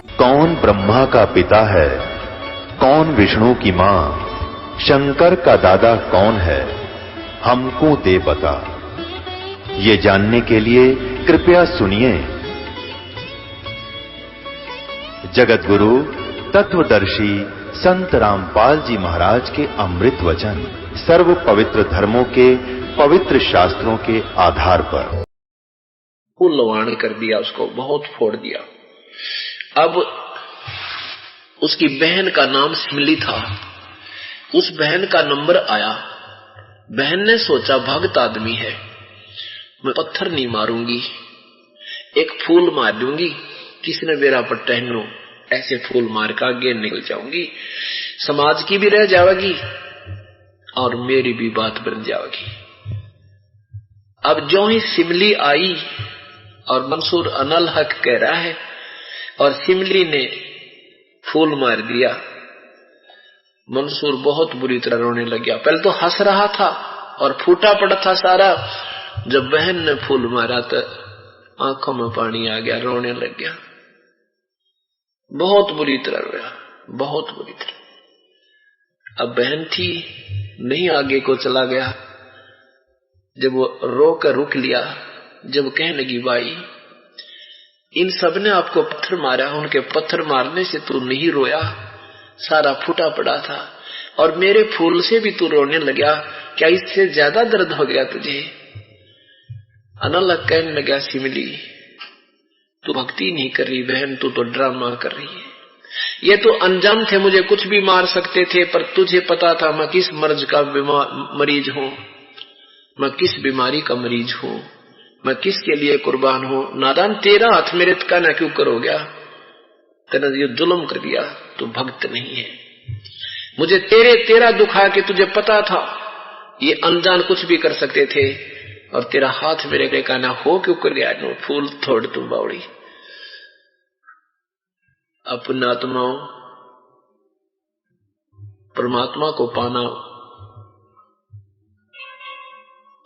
कौन ब्रह्मा का पिता है, कौन विष्णु की मां, शंकर का दादा कौन है, हमको दे बता। ये जानने के लिए कृपया सुनिए जगत गुरु तत्वदर्शी संत रामपाल जी महाराज के अमृत वचन सर्व पवित्र धर्मों के पवित्र शास्त्रों के आधार पर। फूलवान कर दिया, उसको बहुत फोड़ दिया। अब उसकी बहन का नाम सिमली था। उस बहन का नंबर आया। बहन ने सोचा भक्त आदमी है, मैं पत्थर नहीं मारूंगी, एक फूल मार दूंगी, किसने मेरा पर टहनो, ऐसे फूल मार का आगे निकल जाऊंगी, समाज की भी रह जाएगी और मेरी भी बात बन जाएगी। अब जो ही सिमली आई और मंसूर अनल हक कह रहा है और सिमली ने फूल मार दिया, मंसूर बहुत बुरी तरह रोने लग गया। पहले तो हंस रहा था और फूटा पड़ा था सारा, जब बहन ने फूल मारा तो आंखों में पानी आ गया, रोने लग गया, बहुत बुरी तरह रोया, बहुत बुरी तरह। अब बहन थी, नहीं आगे को चला गया। जब वो रो कर रुक लिया, जब कहने लगी भाई इन सब ने आपको पत्थर मारा, उनके पत्थर मारने से तू नहीं रोया, सारा फूटा पड़ा था, और मेरे फूल से भी तू रोने लगा, क्या इससे ज्यादा दर्द हो गया तुझे? अनल कहने लगा सिमली तू भक्ति नहीं कर रही बहन, तू तो ड्रामा कर रही है। ये तो अनजान थे, मुझे कुछ भी मार सकते थे, पर तुझे पता था मैं किस मर्ज का मरीज हूं, मैं किस बीमारी का मरीज हूं, मैं किसके लिए कुर्बान हूं। नादान तेरा हाथ मेरे कहना क्यों करोगे? तेने ये जुल्म कर दिया, तू भक्त नहीं है। मुझे तेरा दुखा कि तुझे पता था ये अनजान कुछ भी कर सकते थे, और तेरा हाथ मेरे कहना हो क्यों कर गया? नो फूल थोड़ तुम बावड़ी। अपने आत्माओं परमात्मा को पाना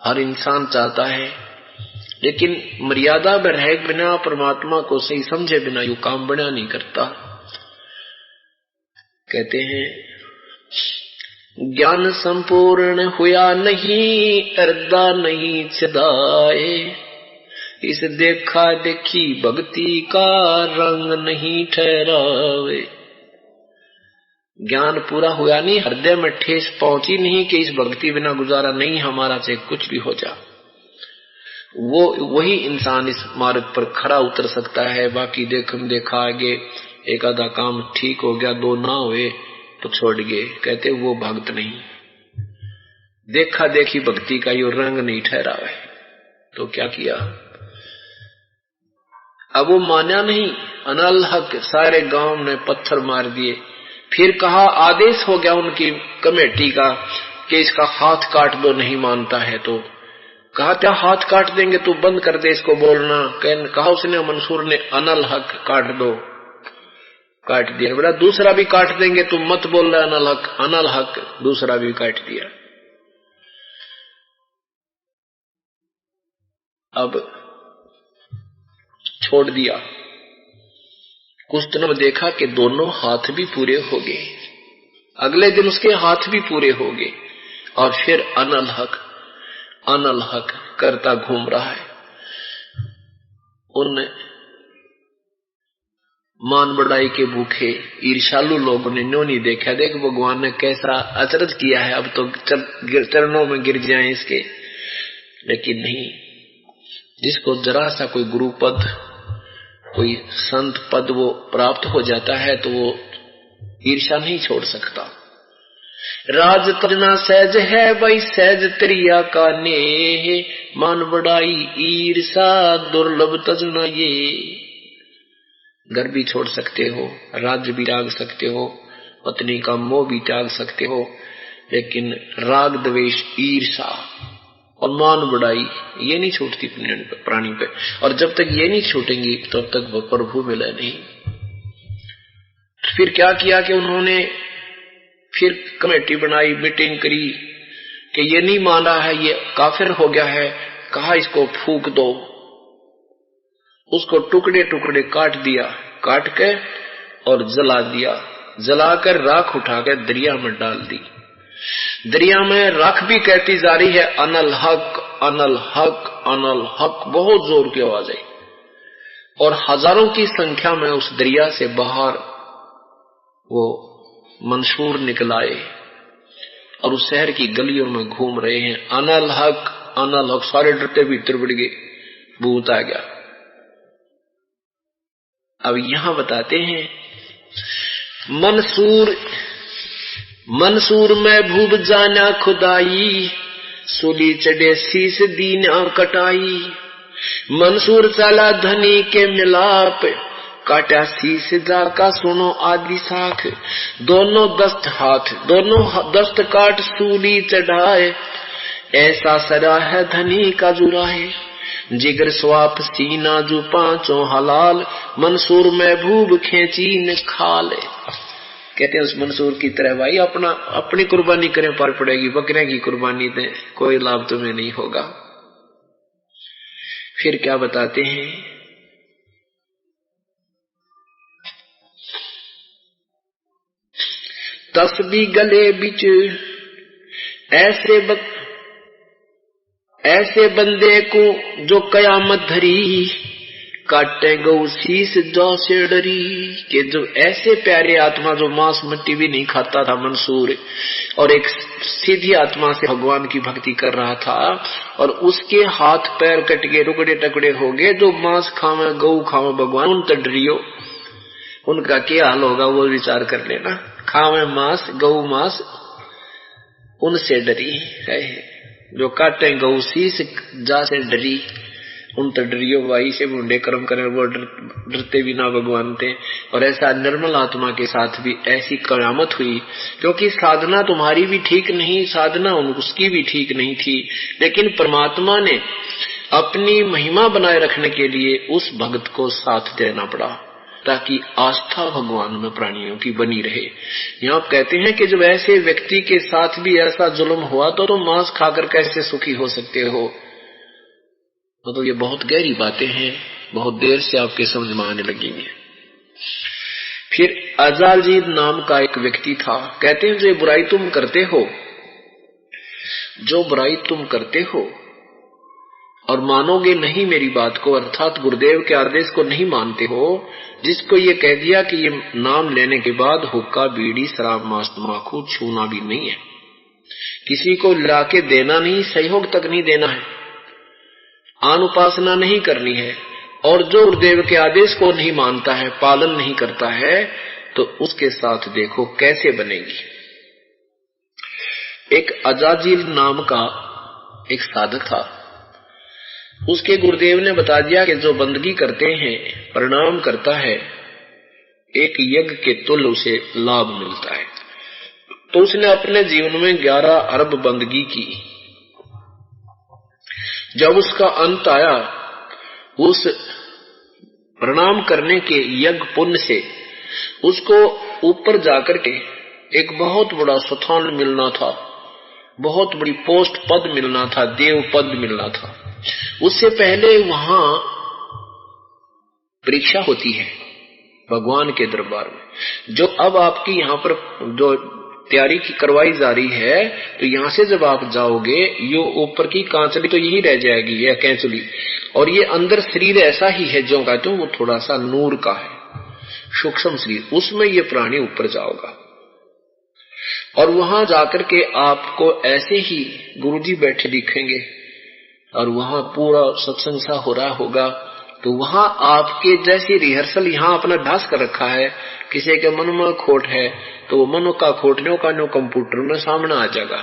हर इंसान चाहता है, लेकिन मर्यादा में रह बिना, परमात्मा को सही समझे बिना यू काम बना नहीं करता। कहते हैं ज्ञान संपूर्ण हुआ नहीं, अर्दा नहीं छदाए, इस देखा देखी भक्ति का रंग नहीं ठहरावे। ज्ञान पूरा हुआ नहीं, हृदय में ठेस पहुंची नहीं कि इस भक्ति बिना गुजारा नहीं हमारा, चाहे कुछ भी हो जा। वही इंसान इस मार्ग पर खरा उतर सकता है। बाकी देखा आगे एक आधा काम ठीक हो गया, दो ना हुए तो छोड़ गए, कहते वो भक्त नहीं। देखा देखी भक्ति का यो रंग नहीं ठहरा है। तो क्या किया? अब वो माना नहीं, अनल हक सारे गांव ने पत्थर मार दिए। फिर कहा, आदेश हो गया उनकी कमेटी का कि इसका हाथ काट दो, नहीं मानता है तो। कहा क्या हाथ काट देंगे, तू बंद कर दे इसको बोलना। कहा उसने, मंसूर ने, अनल हक काट दो, काट दिया। बोला दूसरा भी काट देंगे, तू मत बोल रहा अनल हक, दूसरा भी काट दिया। अब छोड़ दिया। कुछ दिनों में देखा कि दोनों हाथ भी पूरे हो गए। अगले दिन उसके हाथ भी पूरे हो गए, और फिर अनल हक करता घूम रहा है। उन मान बढ़ाई के भूखे ईर्ष्यालु लोगों ने न्यों नहीं देखा, देख भगवान ने कैसा अचरज किया है, अब तो चरणों में गिर जाए इसके। लेकिन नहीं, जिसको जरा सा कोई गुरु पद, कोई संत पद वो प्राप्त हो जाता है, तो वो ईर्ष्या नहीं छोड़ सकता। राज तना सहज है भाई, सहज त्रिया का नेह, मान बढ़ाई ईर्षा दुर्लभ तजना ये। घर भी छोड़ सकते हो, राज्य भी त्याग सकते हो, पत्नी का मोह भी त्याग सकते हो, लेकिन राग द्वेष ईर्षा और मान बढ़ाई ये नहीं छूटती प्राणी पे। और जब तक ये नहीं छूटेंगी तब तक वो प्रभु मिले नहीं। फिर क्या किया कि उन्होंने फिर कमेटी बनाई, मीटिंग करी कि ये नहीं मान रहा है, ये काफिर हो गया है। कहा इसको फूंक दो। उसको टुकड़े टुकड़े काट दिया, काट के और जला दिया। जलाकर राख उठाकर दरिया में डाल दी। दरिया में राख भी कहती जा रही है अनल हक अनल हक अनल हक, बहुत जोर की आवाज आई। और हजारों की संख्या में उस दरिया से बाहर वो मंसूर निकल आए और उस शहर की गलियों में घूम रहे हैं। अनल हक अनल हक, सारे डरते भीतर बढ़ गए, भूत आ गया। अब यहां बताते हैं मंसूर में भूब जाना खुदाई, सूली चढ़े शीस दीना कटाई। मंसूर चला धनी के मिलाप, काटा शीस जाका सुनो आदि साख। दोनों दस्त हाथ दोनों दस्त काट सूली चढ़ाए, ऐसा सरा है धनी का जुराए। जिगर स्वाप सीना जो पांचों हलाल, मंसूर महबूब खेची न खाले। कहते हैं उस मंसूर की तरह भाई अपनी कुर्बानी करें पर पड़ेगी, बकरे की कुर्बानी दें, कोई लाभ तुम्हें नहीं होगा। फिर क्या बताते हैं, तस्बी गले बिच ऐसे बंदे को जो कयामत धरी, काटे गौ शीस जौ से डरी। कि जो ऐसे प्यारे आत्मा जो मांस मट्टी भी नहीं खाता था मंसूर, और एक सीधी आत्मा से भगवान की भक्ति कर रहा था, और उसके हाथ पैर कट के टुकड़े टुकड़े हो गए। जो मांस खावे गौ खावे भगवान, उन तो डरियो, उनका क्या हाल होगा वो विचार कर लेना। खावे मांस गौ मांस, उनसे डरी है। जो काटे गौ शीस जा से डरी, उन तो डरियो भाई से मुंडे कर्म करें, वो डरते भी ना भगवान थे। और ऐसा निर्मल आत्मा के साथ भी ऐसी कयामत हुई, क्योंकि साधना तुम्हारी भी ठीक नहीं, साधना उसकी भी ठीक नहीं थी, लेकिन परमात्मा ने अपनी महिमा बनाए रखने के लिए उस भक्त को साथ देना पड़ा, ताकि आस्था भगवान में प्राणियों की बनी रहे। यहाँ कहते हैं कि जब ऐसे व्यक्ति के साथ भी ऐसा जुल्म हुआ तो मांस खाकर कैसे सुखी हो सकते हो। तो ये बहुत गहरी बातें हैं, बहुत देर से आपके समझ में आने लगेंगे। फिर अजाजीद नाम का एक व्यक्ति था। कहते हैं जो बुराई तुम करते हो, जो बुराई तुम करते हो और मानोगे नहीं मेरी बात को, अर्थात गुरुदेव के आदेश को नहीं मानते हो, जिसको ये कह दिया कि ये नाम लेने के बाद हुक्का बीड़ी शराब मांस तम्बाकू छूना भी नहीं है, किसी को लाके देना नहीं, सहयोग तक नहीं देना है, अनुपासना नहीं करनी है, और जो गुरुदेव के आदेश को नहीं मानता है, पालन नहीं करता है, तो उसके साथ देखो कैसे बनेगी। एक अजाजील नाम का एक साधक था, उसके गुरुदेव ने बता दिया कि जो बंदगी करते हैं, प्रणाम करता है, एक यज्ञ के तुल्य उसे लाभ मिलता है। तो उसने अपने जीवन में 11 अरब बंदगी की। जब उसका अंत आया, उस प्रणाम करने के यज्ञ पुण्य से उसको ऊपर जाकर के एक बहुत बड़ा स्थान मिलना था, बहुत बड़ी पोस्ट पद मिलना था, देव पद मिलना था। उससे पहले वहां परीक्षा होती है भगवान के दरबार में। जो अब आपकी यहाँ पर जो तैयारी की करवाई जा रही है, तो यहाँ से जब आप जाओगे, ये ऊपर की कांचली तो यही रह जाएगी, यह कैंचली, और ये अंदर शरीर ऐसा ही है जो कहते हो वो थोड़ा सा नूर का है, सूक्ष्म शरीर, उसमें ये प्राणी ऊपर जाओगा। और वहां जाकर के आपको ऐसे ही गुरुजी बैठे दिखेंगे, और वहां पूरा सत्संग सा हो रहा होगा। तो वहां आपके जैसी रिहर्सल यहाँ अपना अभ्यास कर रखा है, किसी के मन में खोट है तो वो मनो का खोटने का नो कंप्यूटर में सामने आ जाएगा।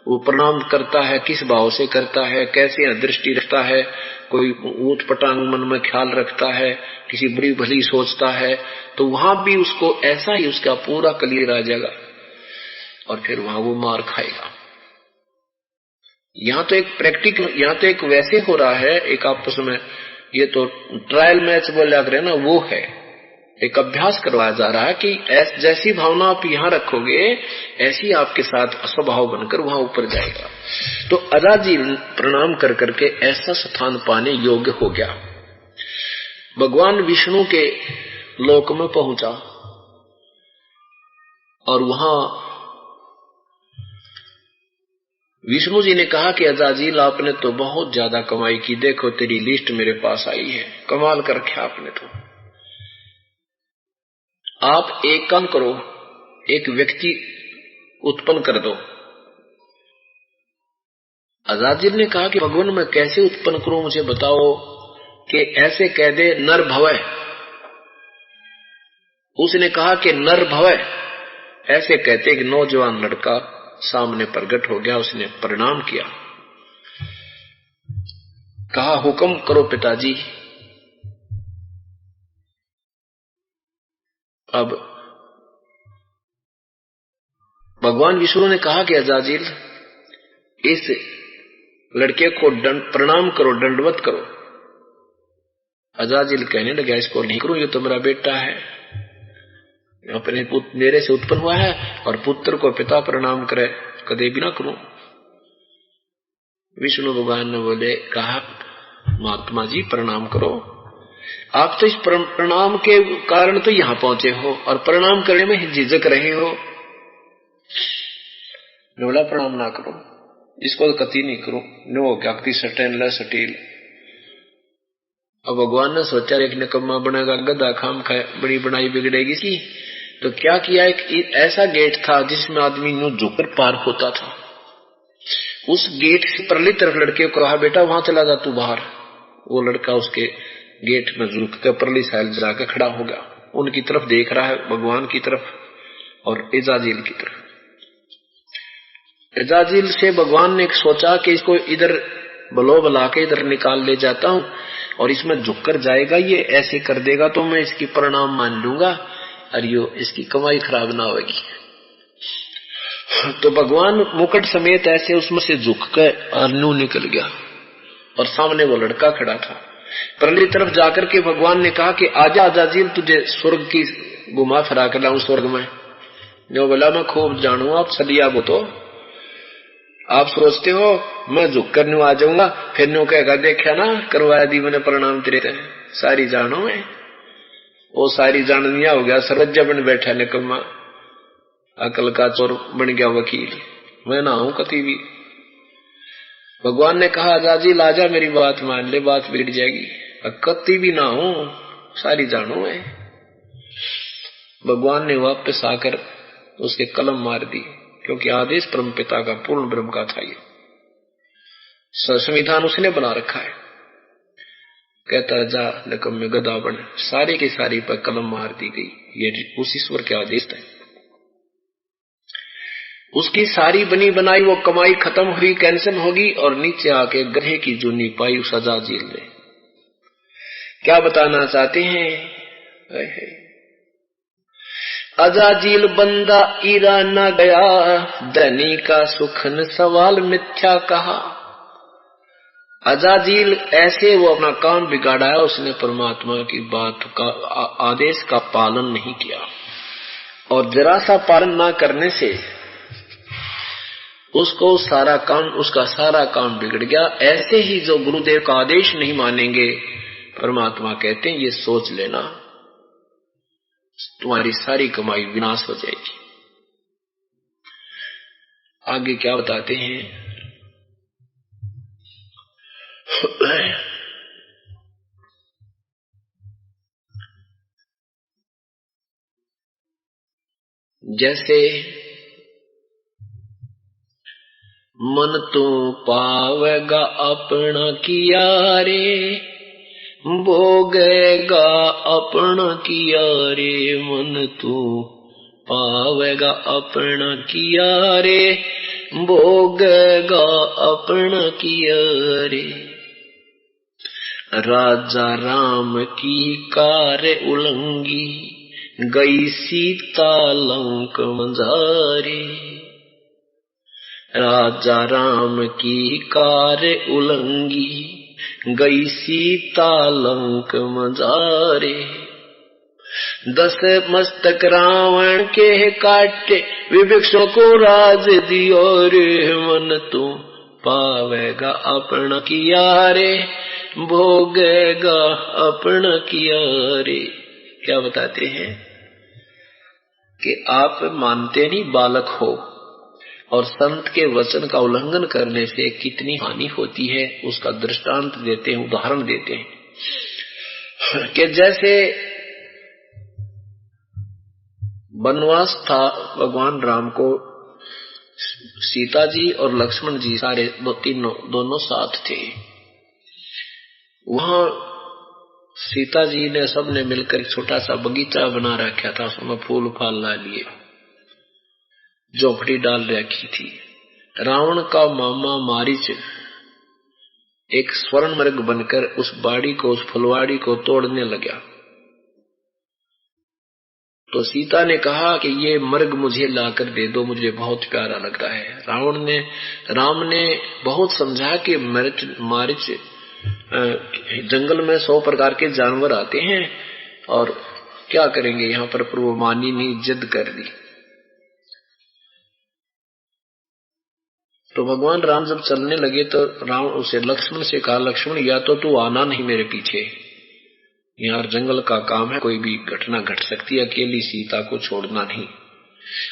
वो प्रणाम करता है, किस भाव से करता है, कैसे दृष्टि रखता है, कोई ऊट पटांग मन में ख्याल रखता है, किसी बुरी भली सोचता है, तो वहां भी उसको ऐसा ही उसका पूरा क्लियर आ जाएगा, और फिर वहां वो मार खाएगा। यहाँ तो एक प्रैक्टिकल, यहाँ तो एक वैसे हो रहा है, एक आपस में ये तो ट्रायल मैच बोला करे ना, वो है, एक अभ्यास करवाया जा रहा है कि जैसी भावना आप यहाँ रखोगे, ऐसी आपके साथ स्वभाव बनकर वहां ऊपर जाएगा। तो अजाजील प्रणाम कर करके ऐसा स्थान पाने योग्य हो गया। भगवान विष्णु के लोक में पहुंचा, और वहां विष्णु जी ने कहा कि अजाजिल आपने तो बहुत ज्यादा कमाई की, देखो तेरी लिस्ट मेरे पास आई है, कमाल कर रखा आपने तो। आप एक काम करो, एक व्यक्ति उत्पन्न कर दो। अजाजिल ने कहा कि भगवान मैं कैसे उत्पन्न करूं, मुझे बताओ। कि ऐसे कह दे नर भवय। उसने कहा कि नर भवय। ऐसे कहते कि नौजवान लड़का सामने प्रकट हो गया, उसने प्रणाम किया, कहा हुक्म करो पिताजी। अब भगवान विष्णु ने कहा कि अजाजिल इस लड़के को प्रणाम करो, दंडवत करो। अजाजिल कहने लगा इसको नहीं करूं, ये तो मेरा बेटा है, अपने मेरे से उत्पन्न हुआ है और पुत्र को पिता प्रणाम करे, कदे भी ना करूं। विष्णु भगवान ने बोले कहा महात्मा जी प्रणाम करो, आप तो इस प्रणाम के कारण तो यहां पहुंचे हो और प्रणाम करने में झिझक रहे हो। बोला प्रणाम ना करो, इसको तो कति नहीं करूं, नो क्या सटेन सटील। अब भगवान ने सोचा एक निकम्मा बनेगा गधा, खाम खाए बड़ी बनाई बिगड़ेगी इसकी। तो क्या किया, एक ऐसा गेट था जिसमें आदमी यूं झुककर पार होता था। उस गेट से परली तरफ लड़के को कहा बेटा वहां चला जा तू बाहर। वो लड़का उसके गेट में झुक कर परली साइड जाकर खड़ा हो गया, उनकी तरफ देख रहा है, भगवान की तरफ और अजाजिल की तरफ। अजाजिल से भगवान ने सोचा कि इसको इधर बलो बला के इधर निकाल ले जाता हूं और इसमें झुककर जाएगा, ये ऐसे कर देगा तो मैं इसकी परिणाम मान लूंगा और यो इसकी कमाई खराब ना होगी। तो भगवान मुकुट समेत ऐसे उसमें से झुक कर और नू निकल गया और सामने वो लड़का खड़ा था। परली तरफ जाकर के भगवान ने कहा कि आजा अजाजिल, तुझे स्वर्ग की घुमा फिरा कर लाऊं स्वर्ग में। जो बोला मैं खूब जानू, आप सलिया वो तो आप सोचते हो मैं झुक कर न्यू आ जाऊंगा, फिर न्यू कहेगा देखा ना करवाया दी मैंने प्रणाम तेरे, सारी जानो मैं। वो सारी जाननिया हो गया, सरज्जा बन बैठा निकम्मा, अकल का चोर बन गया वकील, मैं ना हूं कति भी। भगवान ने कहा अजाजिल आजा मेरी बात मान ले, बात बिगड़ जाएगी, कति भी ना हूं, सारी जानो मैं। भगवान ने वापस आकर उसके कलम मार दी, क्योंकि आदेश परम पिता का पूर्ण ब्रह्म का था, ये संविधान उसने बना रखा है। कहता जा लकम में गदा बन, सारे की सारी पर कलम मार दी गई, ये उस ईश्वर के आदेश थे। उसकी सारी बनी बनाई वो कमाई खत्म हुई, कैंसिल होगी और नीचे आके गधे की जूनी पाई उस अजाजिल ने। क्या बताना चाहते हैं? अजाजिल बंदा ईरा न गया, धनी का सुखन सवाल मिथ्या कहा। अजाजिल ऐसे वो अपना काम बिगाड़ा है, उसने परमात्मा की बात का आदेश का पालन नहीं किया और जरा सा पालन ना करने से उसका सारा काम बिगड़ गया। ऐसे ही जो गुरुदेव का आदेश नहीं मानेंगे, परमात्मा कहते हैं ये सोच लेना तुम्हारी सारी कमाई विनाश हो जाएगी। आगे क्या बताते हैं? जैसे मन तू पावेगा अपना किया रे, भोगेगा अपना किया रे। मन तू पावेगा अपना किया रे, भोगेगा अपना किया रे। राजा राम की कार उलंगी, गई सीता लंक मंझारे। राजा राम की कार उलंगी, गई सीता लंक मंझारे। 10 मस्तक रावण के काटे, विभीषण को राज दियो रे। मन तू पावेगा अपना किया रे, भोगेगा अपना किया रे। क्या बताते हैं? कि आप मानते नहीं बालक हो, और संत के वचन का उल्लंघन करने से कितनी हानि होती है उसका दृष्टांत देते हैं, उदाहरण देते हैं। कि जैसे वनवास था, भगवान राम को सीता जी और लक्ष्मण जी सारे दोनों साथ थे। वहां सीता जी ने सबने मिलकर एक छोटा सा बगीचा बना रखा था, उसमें फूल फाल ला लिए, झोपड़ी डाल रखी थी। रावण का मामा मारीच एक स्वर्ण मृग बनकर उस बाड़ी को, उस फुलवाड़ी को तोड़ने लगा। तो सीता ने कहा कि ये मृग मुझे लाकर दे दो, मुझे बहुत प्यारा लगता है। राम ने बहुत समझा कि मारीच जंगल में 100 प्रकार के जानवर आते हैं और क्या करेंगे यहाँ पर वो मानी नहीं, जिद कर दी। तो भगवान राम जब चलने लगे तो राम उसे लक्ष्मण से कहा, लक्ष्मण या तो तू आना नहीं मेरे पीछे, यार जंगल का काम है, कोई भी घटना घट सकती है, अकेली सीता को छोड़ना नहीं,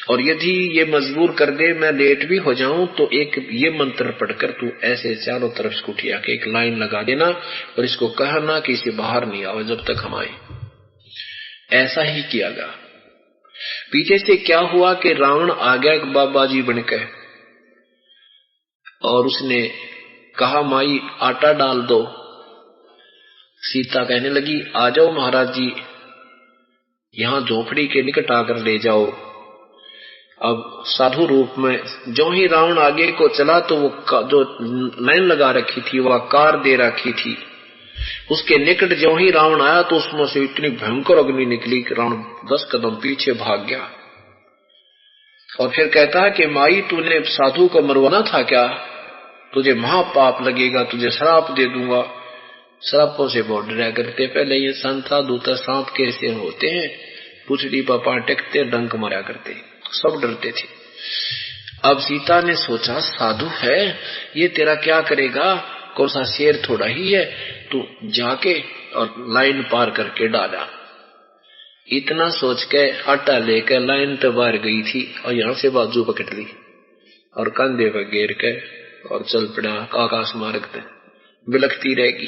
और यदि ये मजबूर कर दे मैं लेट भी हो जाऊं तो एक ये मंत्र पढ़कर तू ऐसे चारों तरफ स्कूटिया के एक लाइन लगा देना और इसको कहना कि इसे बाहर नहीं आओ जब तक हम आए। ऐसा ही किया गया। पीछे से क्या हुआ कि रावण आ गया एक बाबाजी बनकर और उसने कहा माई आटा डाल दो। सीता कहने लगी आ जाओ महाराज जी, यहां झोपड़ी के निकट आकर ले जाओ। अब साधु रूप में जो ही रावण आगे को चला तो वो जो लाइन लगा रखी थी, वह कार दे रखी थी, उसके निकट जो ही रावण आया तो उसमें से इतनी भयंकर अग्नि निकली कि रावण 10 कदम पीछे भाग गया। और फिर कहता है कि माई तूने साधु को मरवाना था क्या, तुझे महापाप लगेगा, तुझे श्राप दे दूंगा। श्रापों से बहुत डरा करते, पहले ये संत साधु तो सांप के से होते हैं, पुछड़ी पापा टेकते डंक मारा करते, सब डरते थे। अब सीता ने सोचा साधु है ये तेरा क्या करेगा, कौन सा शेर थोड़ा ही है, तू जाके और लाइन पार करके डाला। इतना सोच के आटा लेकर लाइन तो बाहर गई थी और यहां से बाजू पकड़ ली और कंधे पर घेर के और चल पड़ा आकाश मार्ग पे, बिलखती रहेगी।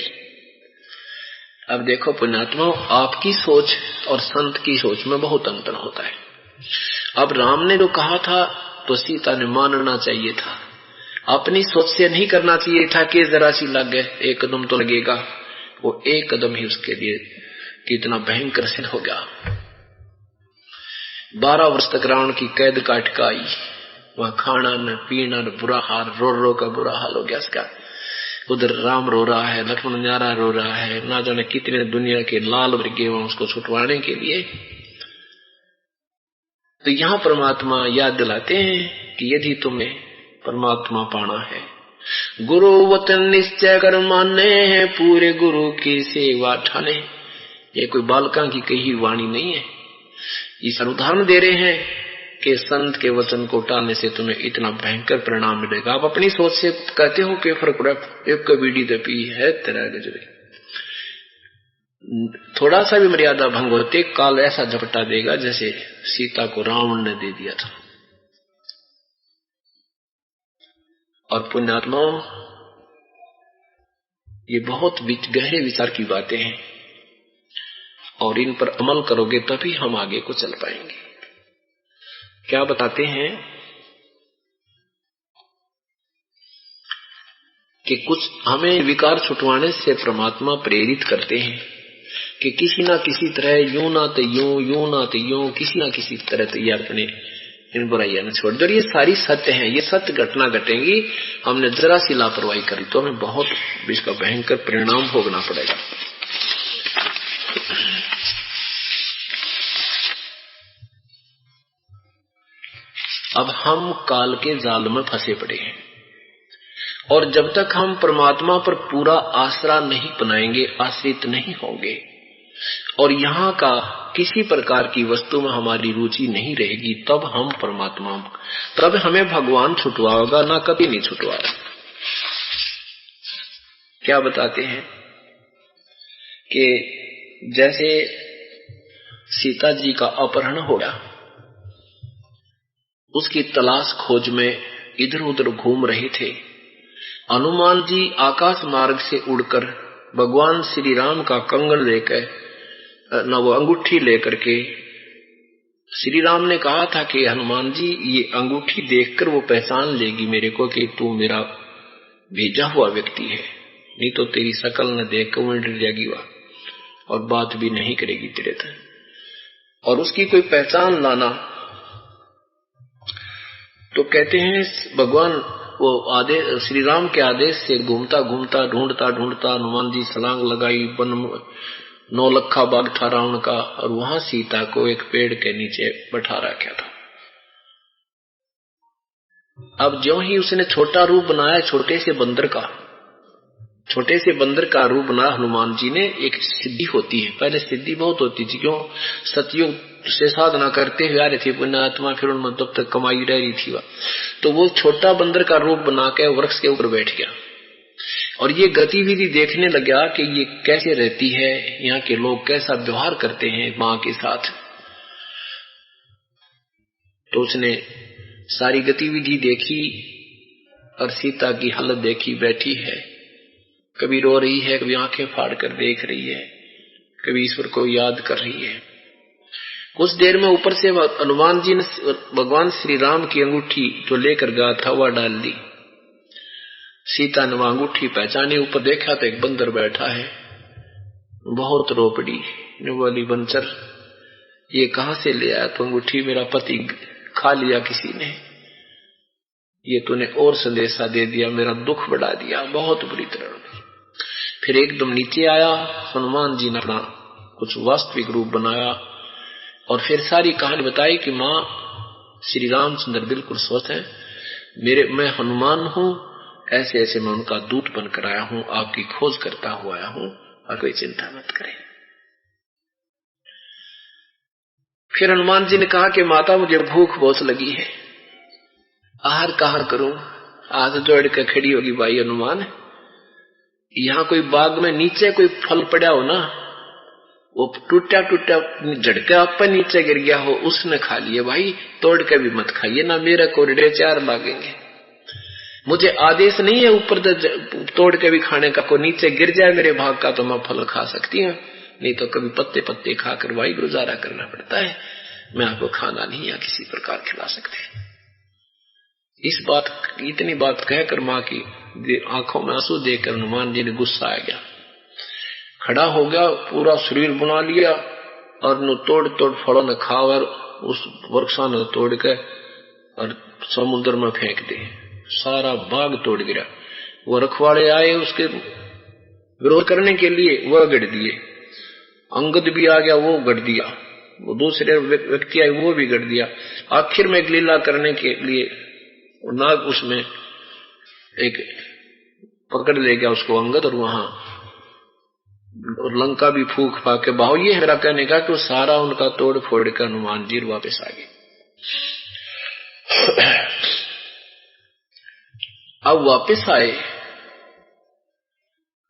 अब देखो पुण्यात्मा, आपकी सोच और संत की सोच में बहुत अंतर होता है। अब राम ने जो कहा था तो सीता ने मानना चाहिए था, अपनी सोच से नहीं करना चाहिए था कि जरा सी लग गए, एक कदम तो लगेगा। वो एक कदम ही उसके लिए कितना भयंकर सिद्ध हो गया। 12 वर्ष तक रावण की कैद काट का आई, वहां खाना न पीना न बुरा हाल, रो रो का बुरा हाल हो गया इसका। उधर राम रो रहा है, लक्ष्मण न्यारा रो रहा है, ना जाने कितने दुनिया के लाल वर्गे वहां उसको छुटवाने के लिए। तो यहां परमात्मा याद दिलाते हैं कि यदि तुम्हें परमात्मा पाना है, गुरु वचन निश्चय कर माने हैं, पूरे गुरु की सेवा ठाने। ये कोई बालका की कही वाणी नहीं है, इस उदाहरण दे रहे हैं कि संत के वचन को टालने से तुम्हें इतना भयंकर परिणाम मिलेगा। आप अपनी सोच से कहते हो कि फर्क पड़ा, एक बीड़ी दपी है तेरा गजरे, थोड़ा सा भी मर्यादा भंग होते काल ऐसा झपटा देगा जैसे सीता को रावण ने दे दिया था। और पुण्यात्माओं, ये बहुत गहरे विचार की बातें हैं और इन पर अमल करोगे तभी हम आगे को चल पाएंगे। क्या बताते हैं कि कुछ हमें विकार छुटवाने से परमात्मा प्रेरित करते हैं कि किसी ना किसी तरह यूं ना तो यूं किसी ना किसी तरह तो ये अपने इन बुराइयां न छोड़ दो। ये सारी सत्य है, ये सत्य घटना घटेंगी, हमने जरा सी लापरवाही करी तो हमें बहुत इसका भयंकर परिणाम भोगना पड़ेगा। अब हम काल के जाल में फंसे पड़े हैं और जब तक हम परमात्मा पर पूरा आसरा नहीं बनाएंगे, आश्रित नहीं होंगे और यहाँ का किसी प्रकार की वस्तु में हमारी रुचि नहीं रहेगी, तब हम परमात्मा, तब हमें भगवान छुटवाएगा, ना कभी नहीं छुटवाएगा। क्या बताते हैं कि जैसे सीता जी का अपहरण हो गया उसकी तलाश खोज में इधर उधर घूम रहे थे। हनुमान जी आकाश मार्ग से उड़कर भगवान श्री राम का कंगन लेकर न वो अंगूठी लेकर के, श्री राम ने कहा था कि हनुमान जी ये अंगूठी देखकर वो पहचान लेगी मेरे को कि तू मेरा भेजा हुआ व्यक्ति है, नहीं तो तेरी शकल न देख कर वो डर जाएगी वह और बात भी नहीं करेगी तेरे तक। और उसकी कोई पहचान लाना, तो कहते हैं भगवान वो आदेश श्री राम के आदेश से घूमता घूमता ढूंढता ढूंढता हनुमान जी छलांग लगाई, वन 9 लखा बाग था रावण का, और वहां सीता को एक पेड़ के नीचे बैठा रखा था। अब ज्यों ही उसने छोटा रूप बनाया, छोटे से बंदर का रूप बनाया हनुमान जी ने। एक सिद्धि होती है, पहले सिद्धि बहुत होती थी, क्यों सतयुग से साधना करते हुए आ रही थी पुण्यात्मा, फिर उनमें तब तक कमाई रह रही थी वह, तो वो छोटा बंदर का रूप बना के वृक्ष के ऊपर बैठ गया और ये गतिविधि देखने लगा कि ये कैसे रहती है, यहाँ के लोग कैसा व्यवहार करते हैं माँ के साथ। तो उसने सारी गतिविधि देखी और सीता की हालत देखी, बैठी है, कभी रो रही है, कभी आंखें फाड़ कर देख रही है, कभी ईश्वर को याद कर रही है। कुछ देर में ऊपर से हनुमान जी ने भगवान श्री राम की अंगूठी जो लेकर गया था वह डाल दी। सीता ने वह अंगूठी पहचानी, ऊपर देखा तो एक बंदर बैठा है, बहुत रो पड़ी, बोली बंचर ये कहां से ले आया तो अंगूठी, मेरा पति खा लिया किसी ने, ये तूने और संदेशा दे दिया, मेरा दुख बढ़ा दिया बहुत बुरी तरह। फिर एकदम नीचे आया, हनुमान जी ने अपना कुछ वास्तविक रूप बनाया और फिर सारी कहानी बताई कि माँ श्री रामचंद्र बिल्कुल स्वस्थ है, मैं हनुमान हूं, ऐसे ऐसे मैं उनका दूत बनकर आया हूं, आपकी खोज करता हुआ आया हूं और कोई चिंता मत करें। फिर हनुमान जी ने कहा कि माता मुझे भूख बहुत लगी है, आहार कहाँ करूं। हाथ जोड़ कर खड़ी होगी भाई हनुमान, यहाँ कोई बाग में नीचे कोई फल पड़ा हो ना, वो टूटा झटका आप पर नीचे गिर गया हो, उसने खा लिया भाई, तोड़ के भी मत खाइए ना, मेरे को 4 लागेंगे। मुझे आदेश नहीं है ऊपर तोड़ के भी खाने का, को नीचे गिर जाए मेरे भाग का तो मैं फल खा सकती हूँ, नहीं तो कभी पत्ते पत्ते खाकर भाई गुजारा करना पड़ता है, मैं आपको खाना नहीं या किसी प्रकार खिला सकते। इतनी बात कहकर माँ की आंखों में आंसू देखकर हनुमान जी ने गुस्सा आ गया, खड़ा हो गया, पूरा शरीर बना लिया और न तोड़ फलों ने खा और उस वृक्षा ने तोड़ के और समुद्र में फेंक दे, सारा बाग तोड़ गिरा। वो रखवाले आए उसके विरोध करने के लिए, वह गढ़ दिए, अंगद भी आ गया, वो गढ़ दिया, वो दूसरे व्यक्ति आए वो भी गढ़ दिया। आखिर में एक लीला करने के लिए नाग उसमें एक पकड़ ले गया उसको अंगद, और वहां लंका भी फूक फाक के भाव। ये मेरा कहने का कि सारा उनका तोड़ फोड़ कर हनुमान जी वापस आ गए। अब वापस आए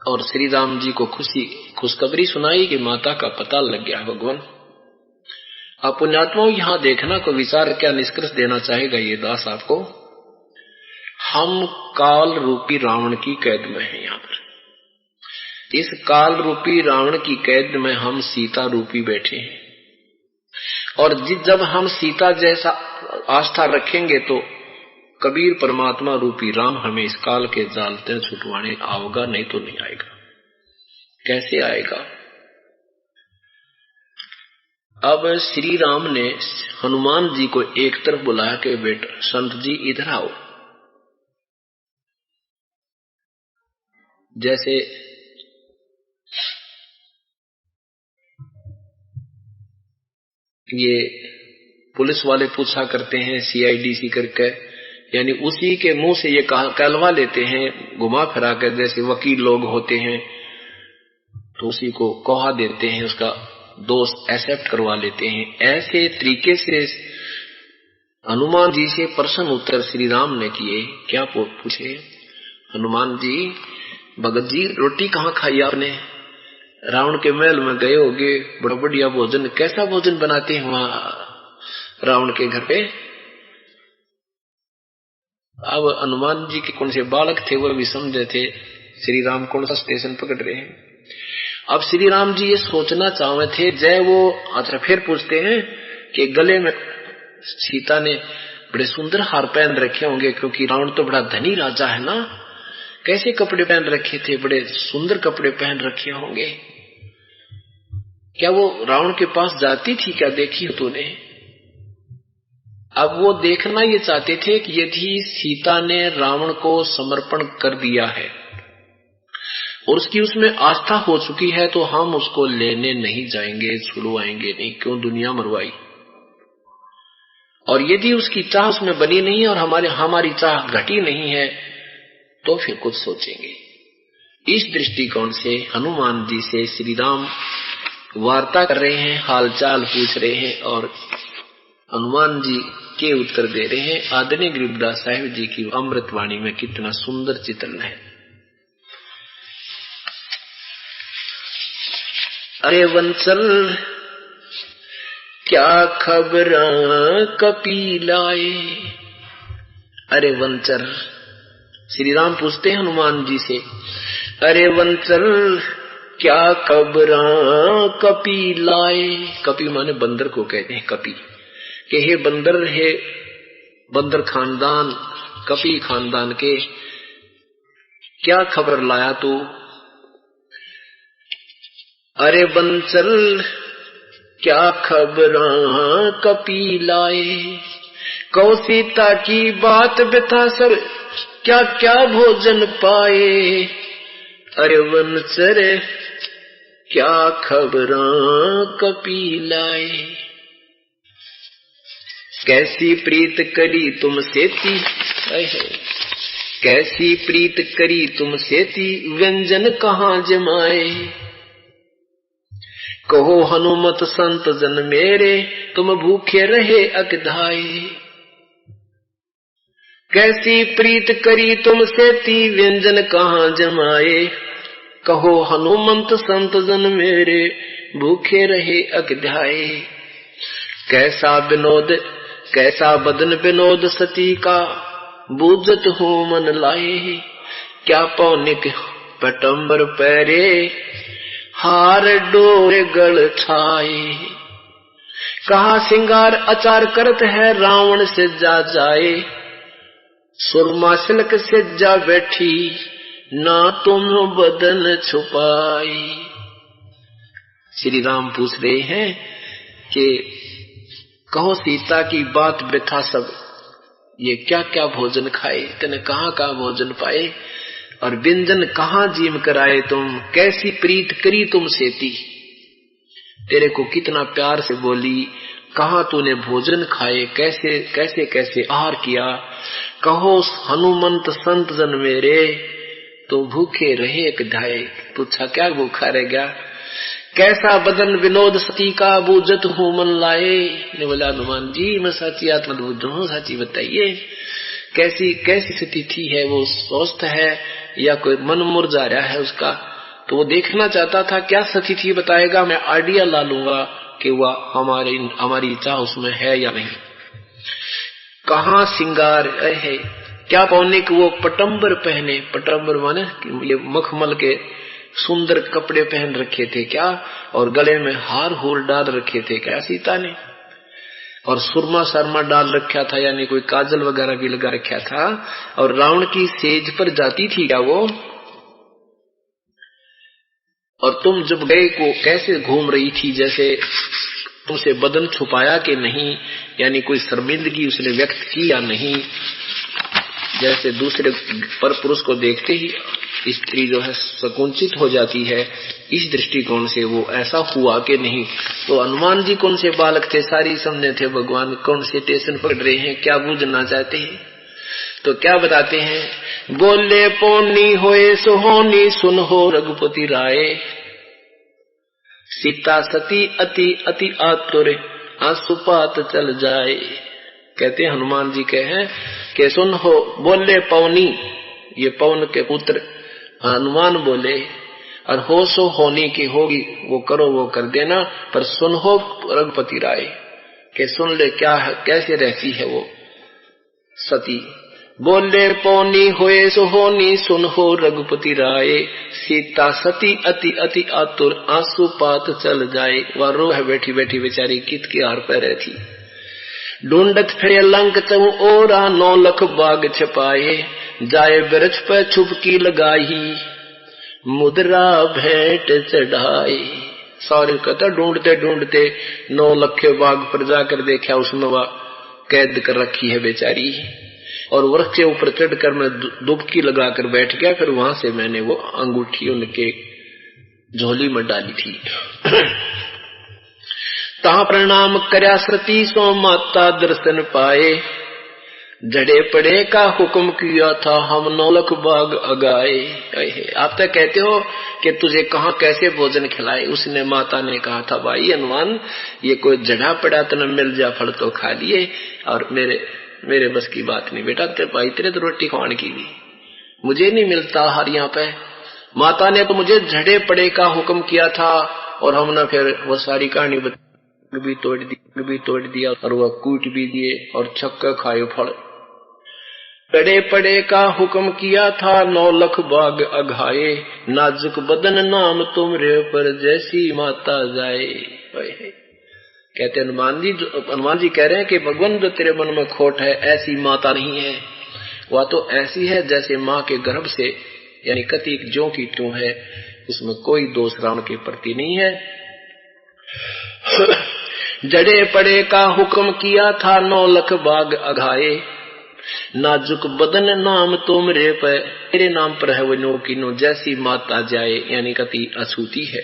और श्री राम जी को खुशखबरी सुनाई कि माता का पता लग गया भगवान। अब पुण्यात्माओं यहाँ देखना को विचार क्या निष्कर्ष देना चाहेगा ये दास आपको, हम काल रूपी रावण की कैद में हैं। यहाँ पर इस काल रूपी रावण की कैद में हम सीता रूपी बैठे हैं, और जब हम सीता जैसा आस्था रखेंगे तो कबीर परमात्मा रूपी राम हमें इस काल के जाल से छुटवाने आओगा, नहीं तो नहीं आएगा। कैसे आएगा? अब श्री राम ने हनुमान जी को एक तरफ बुलाया कि बेटा संत जी इधर आओ। जैसे ये पुलिस वाले पूछा करते हैं CIDC करके, यानी उसी के मुंह से ये कहलवा लेते हैं घुमा फिरा कर, जैसे वकील लोग होते हैं तो उसी को कहा देते हैं, उसका दोष एक्सेप्ट करवा लेते हैं। ऐसे तरीके से हनुमान जी से प्रश्न उत्तर श्री राम ने किए। क्या पूछे? हनुमान जी, भगत जी रोटी कहाँ खाई आपने? रावण के महल में गए होगे, बड़ा बढ़िया भोजन, कैसा भोजन बनाते हैं वहां रावण के घर पे? अब हनुमान जी के कौन से बालक थे वो भी समझे थे श्री राम कौन सा स्टेशन पकड़ रहे हैं। अब श्री राम जी ये सोचना चाहे थे जय वो अच्छा फिर पूछते हैं कि गले में सीता ने बड़े सुंदर हार पहन रखे होंगे, क्योंकि रावण तो बड़ा धनी राजा है ना, कैसे कपड़े पहन रखे थे, बड़े सुंदर कपड़े पहन रखे होंगे। क्या वो रावण के पास जाती थी, क्या देखी हो तूने? अब वो देखना ये चाहते थे कि यदि सीता ने रावण को समर्पण कर दिया है और उसकी उसमें आस्था हो चुकी है तो हम उसको लेने नहीं जाएंगे, छुड़वाएंगे नहीं, क्यों दुनिया मरवाई। और यदि उसकी चाह उसमें बनी नहीं है और हमारी चाह घटी नहीं है तो फिर कुछ सोचेंगे। इस दृष्टिकोण से हनुमान जी से श्री राम वार्ता कर रहे हैं, हालचाल पूछ रहे हैं और हनुमान जी के उत्तर दे रहे हैं। आदरणीय गरीबदास साहिब जी की अमृतवाणी में कितना सुंदर चित्रण है। अरे वंचल क्या खबर कपिलाए। अरे वंचर, श्री राम पूछते हैं हनुमान जी से, अरे वंचल क्या खबर कपिलाए। कपि माने बंदर को कहते हैं कपि, कि हे बंदर खानदान, कपि खानदान के क्या खबर लाया तू। अरे वंचल क्या खबर कपिलाए, कौ सीता की बात बता सब क्या क्या भोजन पाए। अरे वंचर क्या खबर कपिलाए, कैसी प्रीत करी तुम सेती, कैसी प्रीत करी तुम सेती, व्यंजन कहाँ जमाए। कहो हनुमत संत जन मेरे, तुम भूखे रहे अकधाए। कैसी प्रीत करी तुम सेती, व्यंजन कहाँ जमाए। कहो हनुमंत संत जन मेरे, भूखे रहे अकधाए। कैसा विनोद कैसा बदन विनोद सती का, बूझत हूँ मन लाए। क्या पौनिक पटंबर पैरे, हार डोर गल छाए। कहा सिंगार अचार करत है, रावण से जा जाए। सुरमा सिल्क से जा बैठी, ना तुम बदन छुपाई। श्री राम पूछ रहे हैं कि कहो सीता की बात व्यथा सब, ये क्या क्या भोजन खाए, तने कहाँ कहाँ भोजन पाए, और व्यंजन कहाँ जीम कराए तुम। कैसी प्रीत करी तुम सेती, तेरे को कितना प्यार से बोली, कहाँ तूने भोजन खाए, कैसे कैसे कैसे आहार किया। कहो हनुमंत संत जन मेरे, तो भूखे रहे कधाए। पूछा क्या भूखा रह गया। कैसा बदन विनोद सती का, बूझत हूँ मन लाए। ने बोला हनुमान जी मैं साची आत्मा बुद्ध हूँ, साची बताइए कैसी कैसी स्थिति है, वो स्वस्थ है या कोई मन मुरझा रहा है उसका। तो वो देखना चाहता था क्या स्थिति बताएगा, मैं आइडिया ला लूंगा कि वह हमारी इच्छा उसमें है या नहीं। कहाँ सिंगार है, क्या पौने कि वो पटंबर पहने, पटंबर माने ये मखमल के सुंदर कपड़े पहन रखे थे क्या, और गले में हार होल डाल रखे थे क्या सीता ने, और सुरमा शर्मा डाल रखा था, यानी कोई काजल वगैरह भी लगा रखा था, और रावण की सेज पर जाती थी क्या वो। और तुम जब गए को कैसे घूम रही थी, जैसे तुमसे बदन छुपाया कि नहीं, यानी कोई शर्मिंदगी उसने व्यक्त की या नहीं। जैसे दूसरे पर पुरुष को देखते ही स्त्री जो है संकुचित हो जाती है, इस दृष्टिकोण से वो ऐसा हुआ कि नहीं। तो हनुमान जी कौन से बालक थे, सारी समझे थे भगवान कौन से स्टेशन पकड़ रहे हैं, क्या बूझना चाहते हैं। तो क्या बताते हैं, बोले पौनी होए सुहोनी, सुन हो रघुपति राय। सीता सती अति अति आतुर, आंसुपात चल जाए। कहते हनुमान जी कहे कि सुन हो, बोले पौनी, ये पवन के पुत्र हनुमान बोले, और हो सो होनी की होगी, वो करो वो कर देना, पर सुन हो रघुपति राय के सुन ले क्या है, कैसे रहती है वो सती। बोले पौनी होए सुहोनी सुन हो रघुपति राय, सीता सती अति अति आतुर आंसू पात चल जाए। वह रो है बैठी बैठी बेचारी कित की हार पे रही थी। ढूंढत फिरे लंक तऊ ओरा 9 लख बाग छपाए, जाए ब्रज पे छुपकी लगाई मुद्रा भेंट चढ़ाए। सारे कहता ढूंढते ढूंढते 9 लख बाग पर जाकर देखा, उसमें वह कैद कर रखी है बेचारी। और वृक्ष के ऊपर चढ़कर मैं डुबकी लगाकर बैठ गया। फिर वहां से मैंने वो अंगूठी उनके झोली में डाली थी। ता प्रणाम करया सती सो माता दर्शन पाए, जड़े पड़े का हुक्म किया था हम 9 लख बाग अगाए। आप तो कहते हो कि तुझे कहाँ कैसे भोजन खिलाए। उसने माता ने कहा था भाई हनुमान ये कोई जड़ा पड़ा तो न मिल जा फल तो खा लिए, और मेरे बस की बात नहीं बेटा, तेरे भाई तेरे तो रोटी खाने की भी मुझे नहीं मिलता हर यहाँ पे। माता ने तो मुझे झड़े पड़े का हुक्म किया था, और हमने फिर वो सारी कहानी भी तोड़ दिया और वह कूट भी दिए और छक्का खाए फल। झड़े पड़े का हुक्म किया था 9 लख बाग अघाए, नाजुक बदन नाम तुमरे पर जैसी माता जाए। कहते हनुमान जी कह रहे हैं कि भगवान जो तेरे मन में खोट है ऐसी माता नहीं है, वह तो ऐसी है जैसे माँ के गर्भ से यानी कतीक जो की तू है, उसमें कोई दोष रावण के प्रति नहीं है। जड़े पड़े का हुक्म किया था 9 लख बाग अघाए, नाजुक बदन नाम तुमरे पे, तेरे नाम पर है वो नो की नो जैसी माता जाए, यानी कति अछूती है।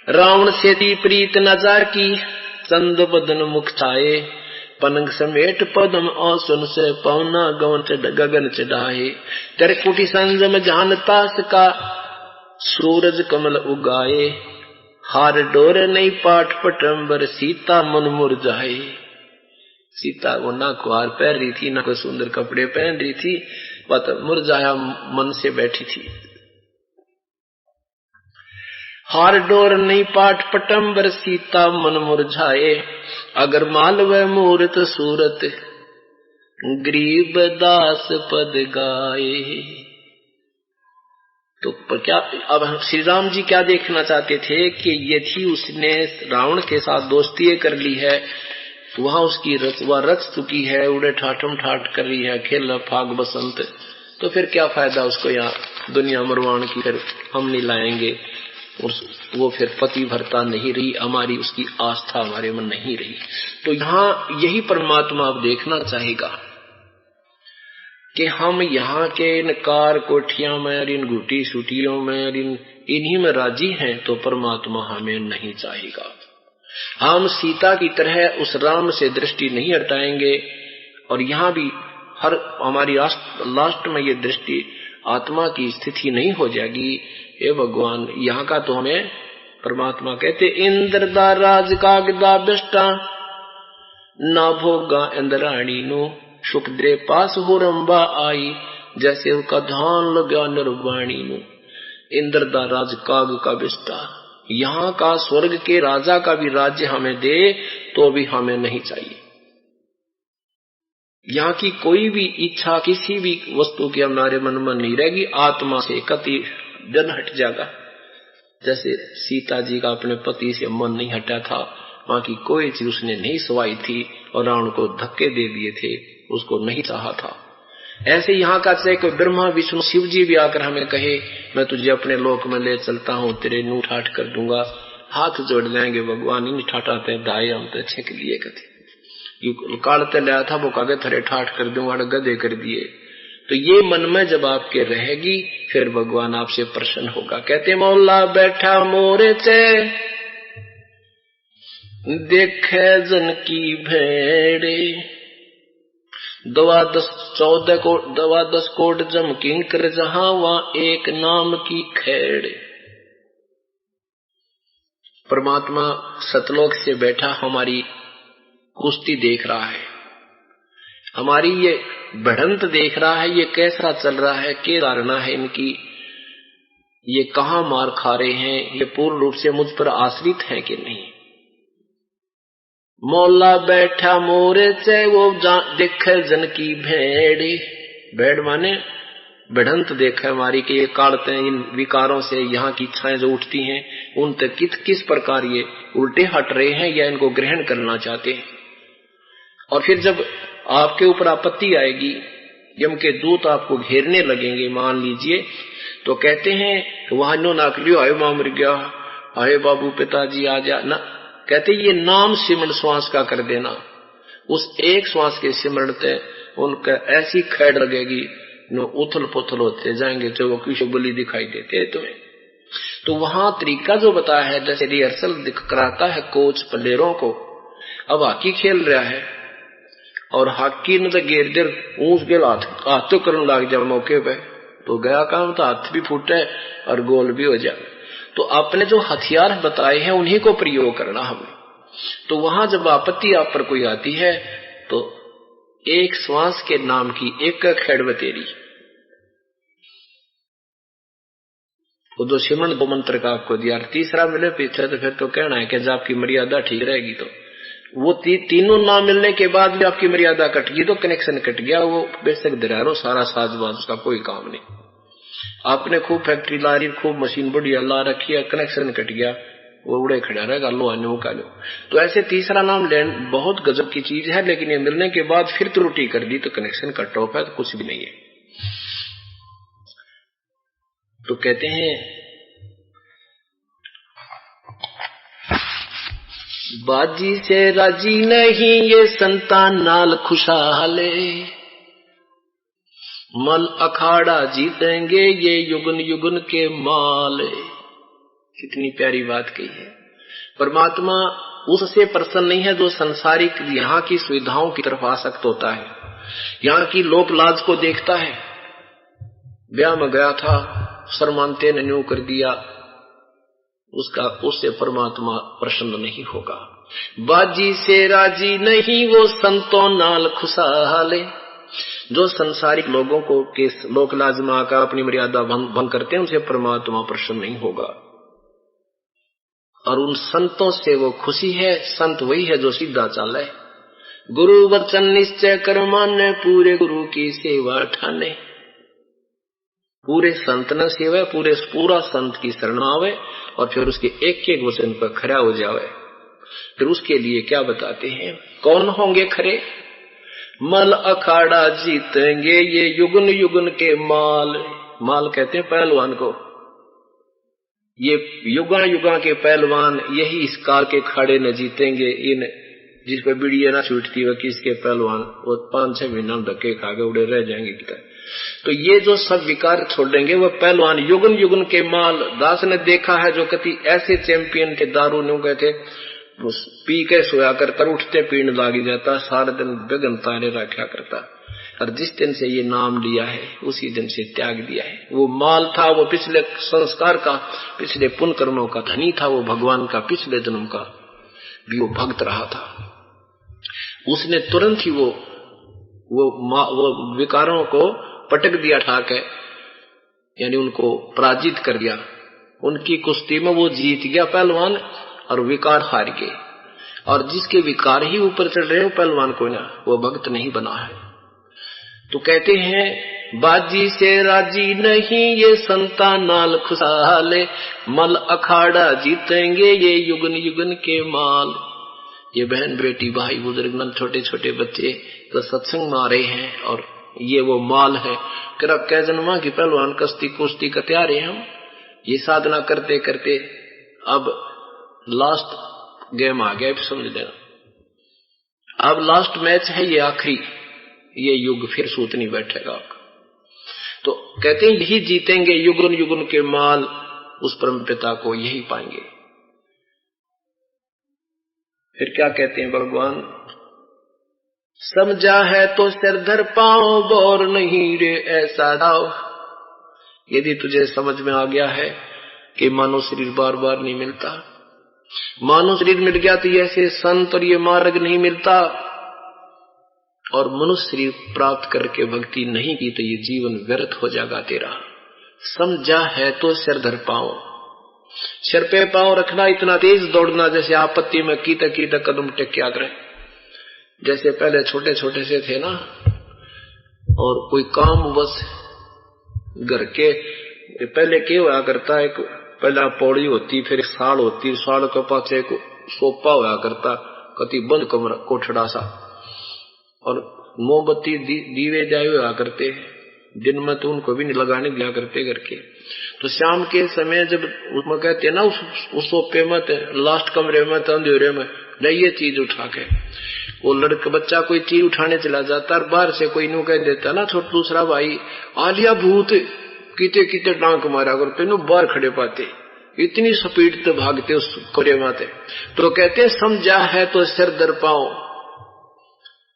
रावण से दी प्रीत नजार की चंद बदन मुख छाए, पनंग समेट पदम औसन से पौना गगन चढ़ाए। तेरे कुटी संजम जान तास का सूरज कमल उगाए, हार डोर नहीं पाठ पटंबर सीता मन मुरझाए। सीता वो ना कुहार पहन रही थी ना कोई सुंदर कपड़े पहन रही थी, बस मुरझाया मन से बैठी थी। हार डोर नहीं पाठ पटंबर सीता मन मुरझाए, अगर मालव मूर्त सूरत गरीब दास पद गाए। तो क्या अब श्री राम जी क्या देखना चाहते थे कि यदि उसने रावण के साथ दोस्ती कर ली है, वहां उसकी वह रच चुकी है, उड़े ठाठम ठाठ कर रही है, खेल फाग बसंत, तो फिर क्या फायदा उसको यहाँ दुनिया मरवान की, फिर हम नहीं लाएंगे। वो फिर पति भरता नहीं रही, हमारी उसकी आस्था हमारे मन नहीं रही। तो यहाँ यही परमात्मा आप देखना चाहेगा कि हम यहाँ के इन कार कोठियां में और इन घुटी सूटियों में और इन्हीं में राजी हैं, तो परमात्मा हमें नहीं चाहेगा। हम सीता की तरह उस राम से दृष्टि नहीं हटाएंगे, और यहाँ भी हर हमारी लास्ट में ये दृष्टि आत्मा की स्थिति नहीं हो जाएगी। हे भगवान, यहाँ का तो हमें परमात्मा कहते इंद्र दा राज कागदा बेष्टा ना भोगा इंद्राणी नो, सुख दे पास हो रंबा आई जैसे उसका ध्यान लगा निर्वाणी नो। इंद्र दा राज काग का बेष्टा, यहाँ का स्वर्ग के राजा का भी राज्य हमें दे तो भी हमें नहीं चाहिए। यहाँ की कोई भी इच्छा किसी भी वस्तु की हमारे मन में नहीं रहेगी, आत्मा से कति जन हट जाएगा। जैसे सीता जी का अपने पति से मन नहीं हटा था, वहां की कोई चीज उसने नहीं सवाई थी और रावण को धक्के दे दिए थे, उसको नहीं चाहा था। ऐसे यहाँ का चाहे कोई ब्रह्मा विष्णु शिव जी भी आकर हमें कहे मैं तुझे अपने लोक में ले चलता हूँ, तेरे नू ठाठ कर दूंगा, हाथ जोड़ लेंगे भगवान, इन ठाठाते दाए हम तो अच्छे के लिए कहते कालते लाया था वो कागे थरे ठाठ कर दूंगा, गधे कर दिए। तो ये मन में जब आपके रहेगी फिर भगवान आपसे प्रसन्न होगा। कहते मौला बैठा मोरे चे देखे जन की भेड़े, 14 कोट जम किंकर जहां वहां एक नाम की खेड़। परमात्मा सतलोक से बैठा हमारी कुश्ती देख रहा है, हमारी ये बढ़ंत देख रहा है, ये कैसा चल रहा है, क्या धारणा है इनकी, ये कहां मार खा रहे हैं, ये पूर्ण रूप से मुझ पर आश्रित है कि नहीं। मौला बैठा मोरे से वो देखे जन की भेड़। भेड़ माने बढ़ंत देखे हमारी कि ये काढ़ते हैं इन विकारों से, यहाँ की इच्छाएं जो उठती हैं उन तक किस प्रकार ये उल्टे हट रहे हैं या इनको ग्रहण करना चाहते हैं। और फिर जब आपके ऊपर आपत्ति आएगी, यम के दूत आपको घेरने लगेंगे मान लीजिए, तो कहते हैं वहां नो नाक लियो, आए मां मर गया, आए बाबू पिताजी आ जा ना, कहते ये नाम सिमरण श्वास का कर देना। उस एक श्वास के सिमरण से उनका ऐसी खैड लगेगी नो उथल पुथल होते जाएंगे, जो वो किसी बलि दिखाई देते हैं तुम्हें। तो वहां तरीका जो बताया है, जैसे रिहर्सल कराता है कोच प्लेयरों को, अब हॉकी खेल रहा है और हॉकी ने तो गेर देर ऊंच गेल हाथ तो करने लग जाए मौके पे, तो गया काम तो हाथ भी फूटे और गोल भी हो जाए। तो आपने जो हथियार बताए हैं उन्हीं को प्रयोग करना हमें। तो वहां जब आपत्ति आप पर कोई आती है तो एक श्वास के नाम की एक खेड़ बतेरी, वो जो सिमरण दो मंत्र का आपको दिया, तीसरा मिले पीछे तो फिर तो कहना है कि जब आपकी मर्यादा ठीक रहेगी तो वो तीनों ना मिलने के बाद भी आपकी मर्यादा कट गई तो कनेक्शन कट गया, वो बेशक दरारो सारा साजबाज उसका कोई काम नहीं। आपने खूब फैक्ट्री ला रही, खूब मशीन बढ़िया ला रखी है, कनेक्शन कट गया, वो उड़े खड़ा रहेगा, लो आने वो का लो। तो ऐसे तीसरा नाम लेना बहुत गजब की चीज है, लेकिन ये मिलने के बाद फिर त्रुटि कर दी तो कनेक्शन कट ऑफ है, तो कुछ भी नहीं है। तो कहते हैं बाजी से राजी नहीं ये संतान नाल खुशहाले, मल अखाड़ा जीतेंगे ये युगन युगन के माल। कितनी प्यारी बात कही है। परमात्मा उससे प्रसन्न नहीं है जो संसारिक यहाँ की सुविधाओं की तरफ आसक्त होता है, यहाँ की लोक लाज को देखता है। ब्याह में गया था, शर्मानते ने न्यू कर दिया, उससे परमात्मा प्रसन्न नहीं होगा। बाजी से राजी नहीं वो संतों नाल खुशहाले, जो संसारिक लोगों को के लोक लाजमा का अपनी मर्यादा भंग करते हैं उनसे परमात्मा प्रसन्न नहीं होगा। और उन संतों से वो खुशी है, संत वही है जो सीधा चाले। गुरु वचन निश्चय कर माने, पूरे गुरु की सेवा ठाने। पूरे संत न सेवा, पूरा संत की शरण आवे और फिर उसके एक एक वचन पर खरा हो जावे। फिर उसके लिए क्या बताते हैं, कौन होंगे खरे? मल अखाड़ा जीतेंगे ये युगन युगन के माल। माल कहते हैं पहलवान को। ये युगा युगा के पहलवान यही इस काल के खाड़े न जीतेंगे। इन जिस पर बीड़िया ना छूटती वह किसके पहलवान वो 5-6 महीना धक्के खा के उड़े रह जाएंगे कितना। तो ये जो सब विकार छोड़ेंगे वह पहलवान युगन युगन के माल। दास ने देखा है जो कति ऐसे चैंपियन के दारू न्यू गए थे, पी के सोया करता, उठते पीण लागी जाता, सारे दिन गगन तारे रखा करता। और जिस दिन से ये नाम लिया है उसी दिन से त्याग दिया है। वो माल था, वो पिछले संस्कार का, पिछले पुण्य कर्मों का धनी था, वो भगवान का पिछले जन्म का भी वो भक्त रहा था। उसने तुरंत ही वो विकारों को पटक दिया ठाक है, यानी उनको पराजित कर दिया। उनकी कुश्ती में वो जीत गया पहलवान और विकार हार गए। और जिसके विकार ही ऊपर चढ़ रहे हो पहलवान को ना, वो भक्त नहीं बना है। तो कहते हैं बाजी से राजी नहीं ये संतान नाल खुशहाले, मल अखाड़ा जीतेंगे ये युगन युगन के माल। ये बहन बेटी भाई बुजुर्ग नल छोटे छोटे बच्चे तो सत्संग में आ रहे हैं और ये वो माल है। कै जन्मा की पहलवान कश्ती कुश्ती का तैयार है। हम ये साधना करते करते अब लास्ट गेम आ गया, समझ लेना। अब लास्ट मैच है, ये आखिरी, ये युग फिर सूत नहीं बैठेगा आपका। तो कहते हैं यही जीतेंगे युगन युगन के माल, उस परम पिता को यही पाएंगे। फिर क्या कहते हैं भगवान, समझा है तो सिरधर पाओ, बोर नहीं रे ऐसा दाव। यदि तुझे समझ में आ गया है कि मानव शरीर बार बार नहीं मिलता, मानव शरीर मिल गया तो ऐसे संत और ये मार्ग नहीं मिलता, और मनुष्य शरीर प्राप्त करके भक्ति नहीं की तो ये जीवन व्यर्थ हो जाएगा तेरा। समझा है तो सिर धर पाओ। सिर पे पांव रखना, इतना तेज दौड़ना जैसे आपत्ति में कीते कदम टेक्या करे। जैसे पहले छोटे छोटे से थे ना, और कोई काम बस घर के पहले क्या हुआ करता, एक पहला पौड़ी होती, फिर एक साल होती, साल के पास एक सोपा हुआ करता, कति बंद कमरा कोठड़ा सा, और मोमबत्ती दीवे जाए हुआ करते, दिन में तो उनको भी नहीं लगाने दिया करते घर के। तो शाम के समय जब उसमें कहते ना, उस सोपे में लास्ट कमरे में अंधेरे में लाइए चीज उठा के, वो लड़का बच्चा कोई चीज उठाने चला जाता, और बाहर से कोई नु कह देता ना, छोटा दूसरा भाई आलिया भूत, कीते डांक मारा करते नु, बाहर खड़े पाते, इतनी स्पीड से भागते उस कमरे में। तो कहते समझा है तो सिर दर पाओ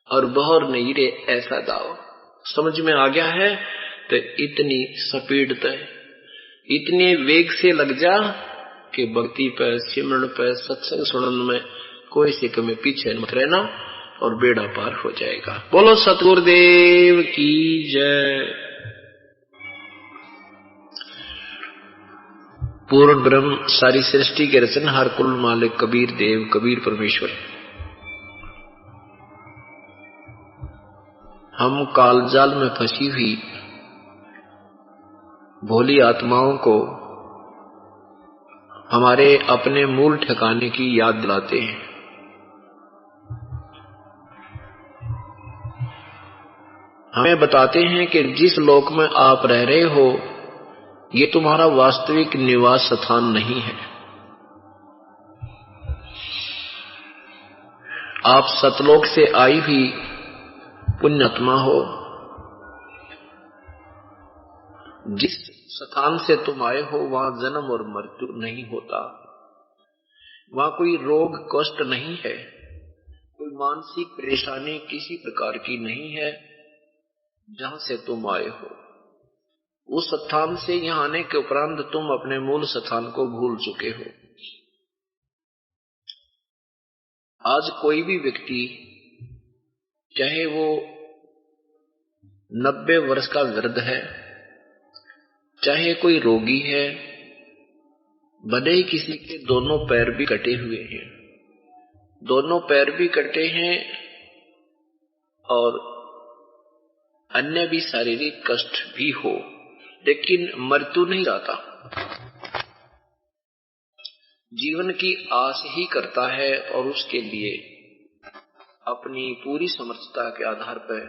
और बहर नहीं रे ऐसा दाओ। समझ में आ गया है तो इतनी स्पीड पे, इतने वेग से लग जा कि भक्ति पे, सिमरन पे, सत्संग सुनन में कोई से कमी पीछे मत रहना, और बेड़ा पार हो जाएगा। बोलो सतगुरुदेव की जय। पूर्ण ब्रह्म सारी सृष्टि के रचनहार कुल मालिक कबीर देव, कबीर परमेश्वर। हम कालजाल में फंसी हुई भोली आत्माओं को हमारे अपने मूल ठिकाने की याद दिलाते हैं। हमें बताते हैं कि जिस लोक में आप रह रहे हो ये तुम्हारा वास्तविक निवास स्थान नहीं है। आप सतलोक से आई हुई पुण्यात्मा हो। जिस स्थान से तुम आए हो वहां जन्म और मृत्यु नहीं होता, वहां कोई रोग कष्ट नहीं है, कोई मानसिक परेशानी किसी प्रकार की नहीं है। जहां से तुम आए हो उस स्थान से यहां आने के उपरांत तुम अपने मूल स्थान को भूल चुके हो। आज कोई भी व्यक्ति, चाहे वो 90 वर्ष का वृद्ध है, चाहे कोई रोगी है, भले ही किसी के दोनों पैर भी कटे हुए हैं, दोनों पैर भी कटे हैं और अन्य भी शारीरिक कष्ट भी हो, लेकिन मृत्यु नहीं जाता। जीवन की आस ही करता है और उसके लिए अपनी पूरी समर्थता के आधार पर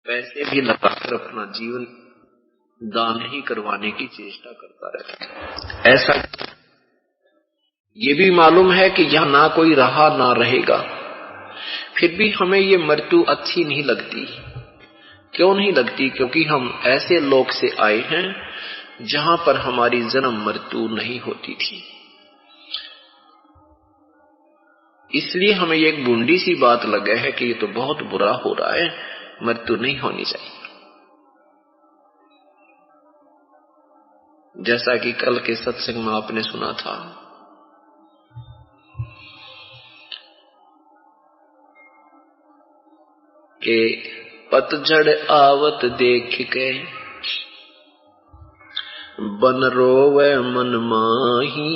पैसे भी लगाकर अपना जीवन दान ही करवाने की चेष्टा करता रहता है। ऐसा ये भी मालूम है कि यहां ना कोई रहा ना रहेगा, फिर भी हमें ये मृत्यु अच्छी नहीं लगती। क्यों नहीं लगती? क्योंकि हम ऐसे लोक से आए हैं जहां पर हमारी जन्म मृत्यु नहीं होती थी। इसलिए हमें एक बूंदी सी बात लगे है कि ये तो बहुत बुरा हो रहा है, मृत्यु नहीं होनी चाहिए। जैसा कि कल के सत्संग में आपने सुना था कि पतझड़ आवत देख के बन रोवे मन माही,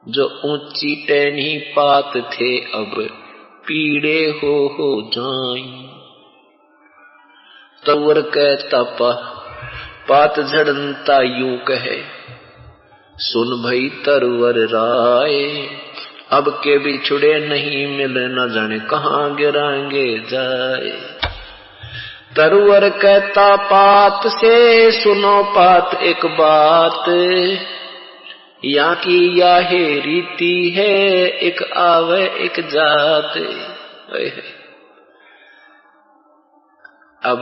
जो ऊंची टहनी पात थे अब पीड़े हो जाई। तवर कहता पात झड़नता यूं कहे, सुन भई तरवर राय, अब के बिछुड़े नहीं मिले न जाने कहां गिराएंगे जाए। तरवर कहता पात से, सुनो पात एक बात, यहाँ की यह रीति है, एक आवे एक जात। अब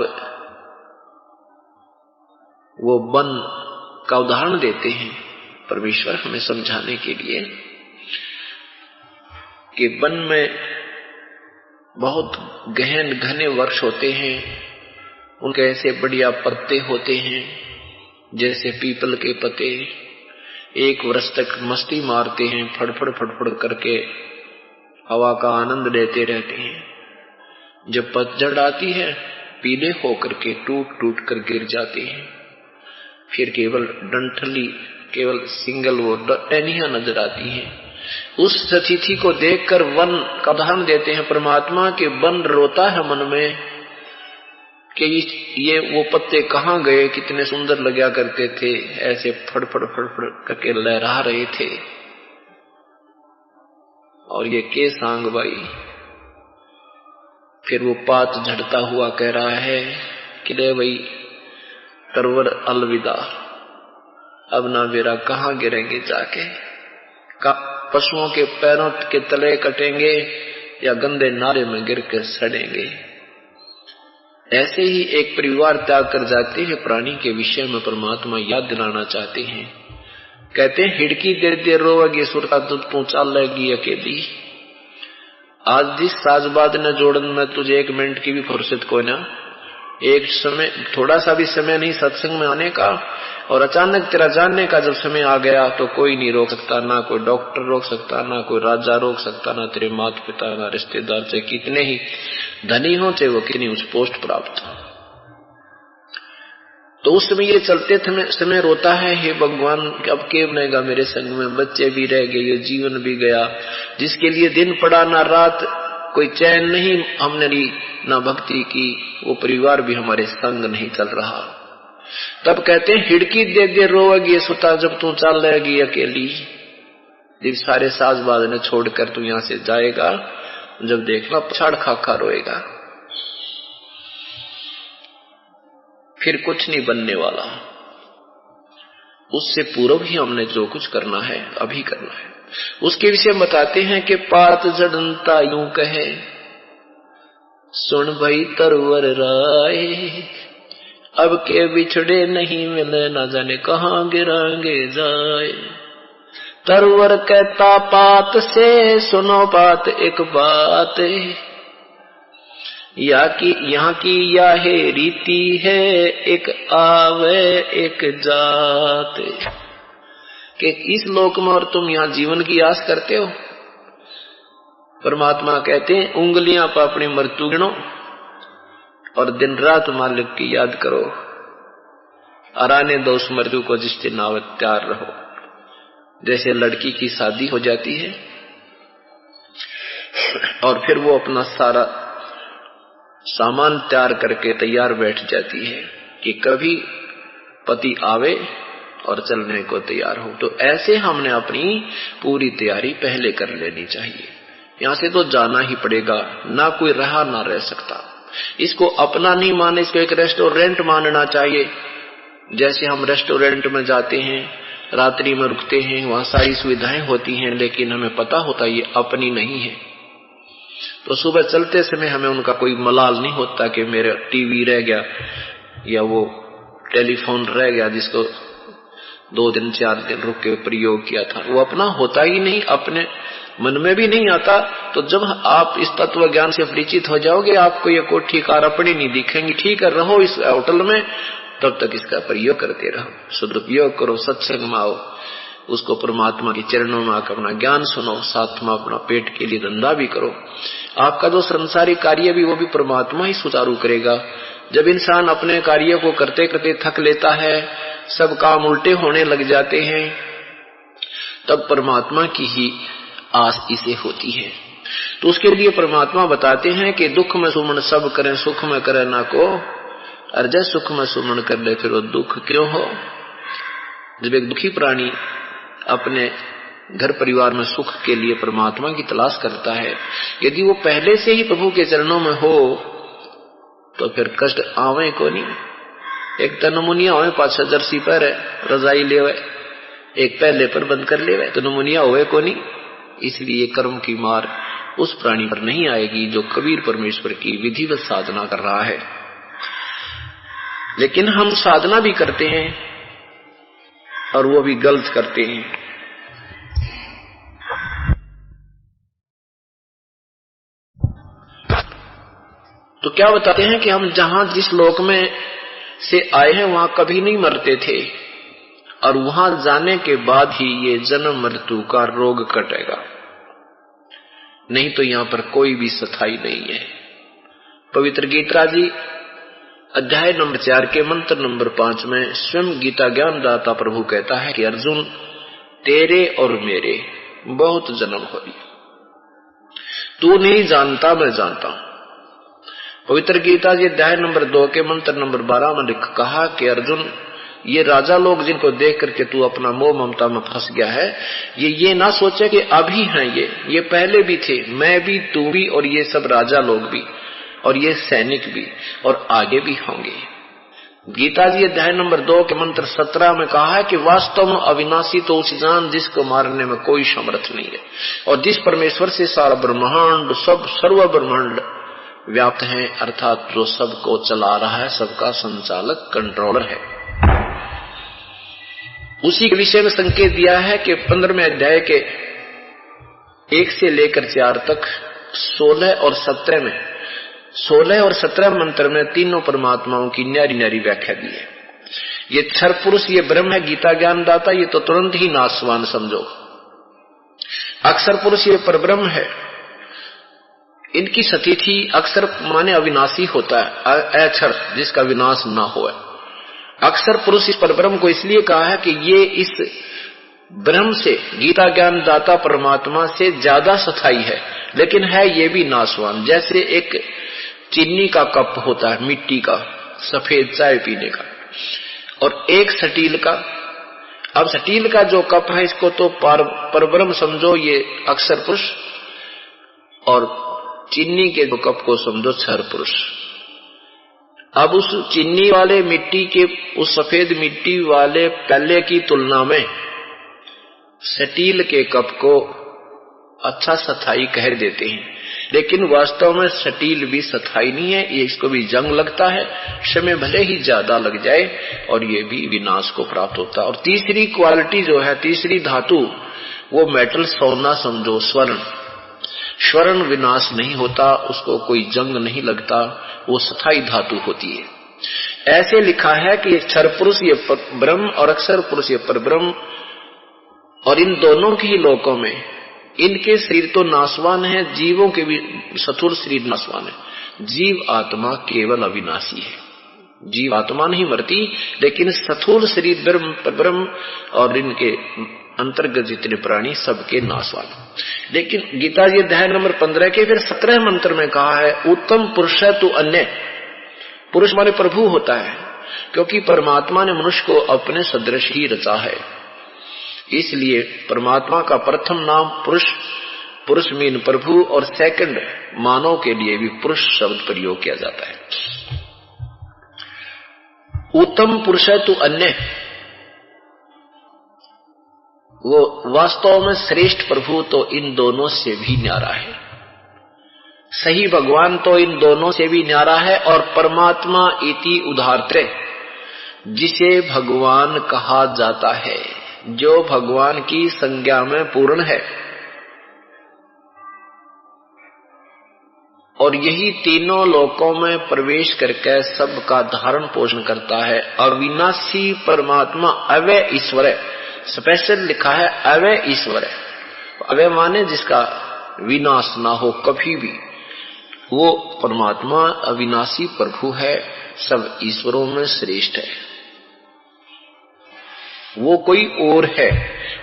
वो वन का उदाहरण देते हैं परमेश्वर हमें समझाने के लिए कि वन में बहुत गहन घने वृक्ष होते हैं, उनके ऐसे बढ़िया पत्ते होते हैं जैसे पीपल के पत्ते, एक वर्ष तक मस्ती मारते हैं, फड़फड़ फड़फड़ करके हवा का आनंद लेते रहते हैं। जब पतझड़ आती है पीले होकर के टूट टूट कर गिर जाते हैं। फिर केवल डंठली, केवल सिंगल वो टहनियां नजर आती हैं। उस स्थिति को देखकर वन का उदाहरण देते हैं परमात्मा के वन रोता है मन में कि ये वो पत्ते कहाँ गए, कितने सुंदर लगा करते थे, ऐसे फड़फड़ फड़फड़ करके लहरा रहे थे, और ये के सांग भाई। फिर वो पात झड़ता हुआ कह रहा है कि ले भाई तरवर अलविदा, अब ना मेरा कहाँ गिरेंगे जाके, पशुओं के पैरों के तले कटेंगे या गंदे नाले में गिर के सड़ेंगे। ऐसे ही एक परिवार त्याग कर जाते हैं प्राणी के विषय में परमात्मा याद दिलाना चाहते हैं। कहते हैं हिड़की देर देर रोवेगी सुरता तुझ तू चालेगी अकेली। आज जिस साजबाद ने जोड़न में तुझे 1 मिनट की भी फुर्सत को ना, एक समय थोड़ा सा भी समय नहीं सत्संग में आने का, और अचानक तेरा जानने का जब समय आ गया तो कोई नहीं रोक सकता, ना कोई डॉक्टर रोक सकता, ना कोई राजा रोक सकता, ना तेरे माता पिता, ना रिश्तेदार, चाहे कितने ही धनी हो, चाहे वो कितनी उच्च पोस्ट प्राप्त हो। तो उस समय ये चलते समय रोता है, हे भगवान अब के बनेगा मेरे संग में, बच्चे भी रह गए, ये जीवन भी गया, जिसके लिए दिन पड़ा ना रात, कोई चैन नहीं हमने ली, ना भक्ति की, वो परिवार भी हमारे संग नहीं चल रहा। तब कहते हैं हिड़की दे दे रोवेगी सुता जब तू चल रहेगी अकेली। जब सारे साजबाज ने छोड़कर तू यहां से जाएगा, जब देखना पछाड़ खाखा रोएगा, फिर कुछ नहीं बनने वाला। उससे पूर्व ही हमने जो कुछ करना है अभी करना है। उसके विषय बताते हैं कि पात जड़नता यूं कहे, सुन भाई तरवर राय, अब के बिछड़े नहीं मिले, ना जाने कहाँ गिरांगे जाए। तरवर कहता पात से, सुनो बात एक बात, यहाँ की यह रीति है, एक आवे एक जात। कि इस लोक में और तुम यहाँ जीवन की आस करते हो। परमात्मा कहते हैं उंगलियां पर अपनी मृत्यु गिनो और दिन रात मालिक की याद करो, आराने दो उस मृत्यु को जिस दिन आवे तैयार रहो। जैसे लड़की की शादी हो जाती है और फिर वो अपना सारा सामान तैयार करके तैयार बैठ जाती है कि कभी पति आवे और चलने को तैयार हो। तो ऐसे हमने अपनी पूरी तैयारी पहले कर लेनी चाहिए। यहां से तो जाना ही पड़ेगा, ना कोई रहा ना रह सकता। इसको अपना नहीं माने, इसको एक रेस्टोरेंट मानना चाहिए। जैसे हम रेस्टोरेंट में जाते हैं, रात्रि में रुकते हैं, वहां सारी सुविधाएं होती हैं, लेकिन हमें पता होता ये अपनी नहीं है। तो सुबह चलते समय हमें उनका कोई मलाल नहीं होता कि मेरा टीवी रह गया या वो टेलीफोन रह गया जिसको 2 दिन 4 दिन रुक के प्रयोग किया था। वो अपना होता ही नहीं, अपने मन में भी नहीं आता। तो जब आप इस तत्व ज्ञान से परिचित हो जाओगे, आपको ये कोठी कार अपनी नहीं दिखेंगी। ठीक है, रहो इस होटल में, तब तक इसका प्रयोग करते रहो, सदुपयोग करो, सत्संग में आओ, उसको परमात्मा के चरणों में आकर अपना ज्ञान सुनो, साथ में अपना पेट के लिए धंधा भी करो। आपका जो संसारिक कार्य भी वो भी परमात्मा ही सुचारू करेगा। जब इंसान अपने कार्य को करते करते थक लेता है, सब काम उल्टे होने लग जाते हैं, तब परमात्मा की ही आस इसे होती है। तो उसके लिए परमात्मा बताते हैं कि दुख में सुमन सब करें, सुख में करे ना को, और जय सुख में सुमन कर ले फिर वो दुख क्यों हो। जब एक दुखी प्राणी अपने घर परिवार में सुख के लिए परमात्मा की तलाश करता है, यदि वो पहले से ही प्रभु के चरणों में हो तो फिर कष्ट आवे को नहीं। एक तो नमुनिया होवे, 5 जर्सी पर रजाई लेवे, एक पहले पर बंद कर लेवे, तो नमुनिया होवे को नहीं। इसलिए कर्म की मार उस प्राणी पर नहीं आएगी जो कबीर परमेश्वर की विधिवत साधना कर रहा है। लेकिन हम साधना भी करते हैं और वो भी गलत करते हैं। तो क्या बताते हैं कि हम जहां जिस लोक में से आए हैं वहां कभी नहीं मरते थे, और वहां जाने के बाद ही ये जन्म मृत्यु का रोग कटेगा, नहीं तो यहां पर कोई भी सथाई नहीं है। पवित्र गीता जी अध्याय नंबर 4 के मंत्र नंबर 5 में स्वयं गीता ज्ञान दाता प्रभु कहता है कि अर्जुन, तेरे और मेरे बहुत जन्म हो लिए, तू नहीं जानता, मैं जानता हूं। पवित्र गीता जी अध्याय नंबर 2 के मंत्र नंबर 12 में कहा कि अर्जुन, ये राजा लोग जिनको देख करके तू अपना मोह ममता में फंस गया है, ये ना सोचे कि अभी हैं, ये पहले भी थे, मैं भी, तू भी, और ये सब राजा लोग भी, और ये सैनिक भी, और आगे भी होंगे। गीता जी अध्याय नंबर 2 के मंत्र 17 में कहा है कि वास्तव में अविनाशी तो उसे जान जिसको मारने में कोई समर्थ नहीं है, और जिस परमेश्वर से सारा ब्रह्मांड, सब सर्व ब्रह्मांड व्याप्त है, अर्थात जो सबको चला रहा है, सबका संचालक, कंट्रोलर है। उसी के विषय में संकेत दिया है कि 15वें अध्याय के 1 से लेकर 4 तक 16 और 17 में 16 और 17 मंत्र में तीनों परमात्माओं की न्यारी न्यारी व्याख्या दी है। ये क्षर पुरुष, ये ब्रह्म है, गीता ज्ञान दाता, ये तो तुरंत ही नाशवान समझो। अक्षर पुरुष ये परब्रह्म है, इनकी सतिथि, अक्षर माने अविनाशी होता है, अक्षर जिसका विनाश ना हो। अक्षर पुरुष इस परब्रह्म को इसलिए कहा है कि ये इस ब्रह्म से, गीता ज्ञान दाता परमात्मा से ज्यादा स्थायी है, लेकिन है ये भी नाशवान। जैसे एक चीनी का कप होता है, मिट्टी का, सफेद चाय पीने का, और एक स्टील का। अब स्टील का जो कप है, इसको तो परब्रह्म समझो, ये अक्षर पुरुष, और चीनी के जो कप को समझो क्षर पुरुष। अब उस चीनी वाले मिट्टी के, उस सफेद मिट्टी वाले प्याले की तुलना में स्टील के कप को अच्छा स्थायी कह देते हैं, लेकिन वास्तव में स्टील भी स्थायी नहीं है, ये इसको भी जंग लगता है, समय भले ही ज्यादा लग जाए, और ये भी विनाश को प्राप्त होता है। और तीसरी क्वालिटी जो है, तीसरी धातु, वो मेटल, सोना समझो, स्वर्ण। स्वर्ण विनाश नहीं होता, उसको कोई जंग नहीं लगता, वो स्थायी धातु होती है। ऐसे लिखा है कि क्षर पुरुष ये ब्रह्म और अक्षर पुरुष ये परब्रह्म, और इन दोनों के ही लोकों में इनके शरीर तो नाशवान है, जीवों के भी स्थूल शरीर नाशवान है। जीव आत्मा केवल अविनाशी है, जीव आत्मा नहीं मरती, लेकिन स्थूल शरीर ब्रह्म और इनके अंतर्गत जितने प्राणी सबके नाशवान। लेकिन गीता जी अध्याय नंबर 15 के फिर 17 मंत्र में कहा है, उत्तम पुरुष है तू अन्य। पुरुष माने प्रभु होता है, क्योंकि परमात्मा ने मनुष्य को अपने सदृश ही रचा है, इसलिए परमात्मा का प्रथम नाम पुरुष, पुरुष मीन प्रभु, और सेकंड मानव के लिए भी पुरुष शब्द प्रयोग किया जाता है। उत्तम पुरुष है तू अन्य, वो वास्तव में श्रेष्ठ प्रभु तो इन दोनों से भी न्यारा है, सही भगवान तो इन दोनों से भी न्यारा है। और परमात्मा इति उदाहरते, जिसे भगवान कहा जाता है, जो भगवान की संज्ञा में पूर्ण है, और यही तीनों लोकों में प्रवेश करके सबका धारण पोषण करता है। अविनाशी परमात्मा अव्यय ईश्वर है, स्पेशल लिखा है अव्यय ईश्वर है। अव्यय माने जिसका विनाश ना हो कभी भी, वो परमात्मा अविनाशी प्रभु है, सब ईश्वरों में श्रेष्ठ है, वो कोई और है।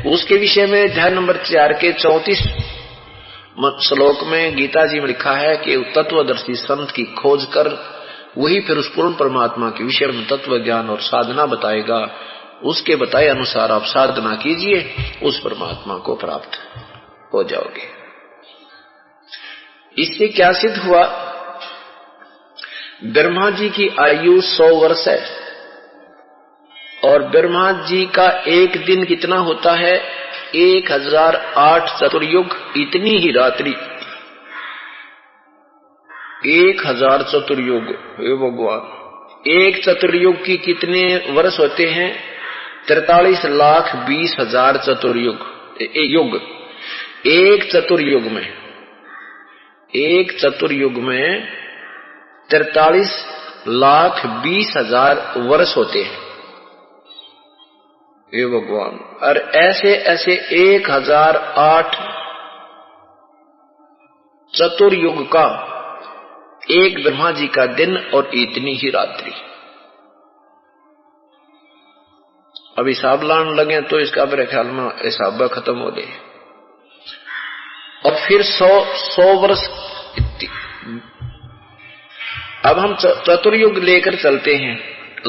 उसके विषय में अध्याय नंबर 4 के 34 श्लोक में गीता जी में लिखा है कि तत्वदर्शी संत की खोज कर वही फिर उस पूर्ण परमात्मा के विषय में तत्व ज्ञान और साधना बताएगा। उसके बताए अनुसार आप साधना कीजिए, उस परमात्मा को प्राप्त हो जाओगे। इससे क्या सिद्ध हुआ? ब्रह्मा जी की आयु 100 वर्ष है, और ब्रह्मा जी का एक दिन कितना होता है? 1008 चतुर्युग, इतनी ही रात्रि 1000 चतुर्युग। हे भगवान, एक चतुर्युग की कितने वर्ष होते हैं? 43,20,000 चतुर्युग युग। एक चतुर्युग में 43,20,000 वर्ष होते हैं। हे भगवान, और ऐसे ऐसे 1008 चतुर्युग का एक ब्रह्मा जी का दिन और इतनी ही रात्रि। अब हिसाब लाने लगे तो इसका मेरे ख्याल में हिसाब खत्म हो गए। और फिर 100 वर्ष। अब हम चतुर्युग लेकर चलते हैं।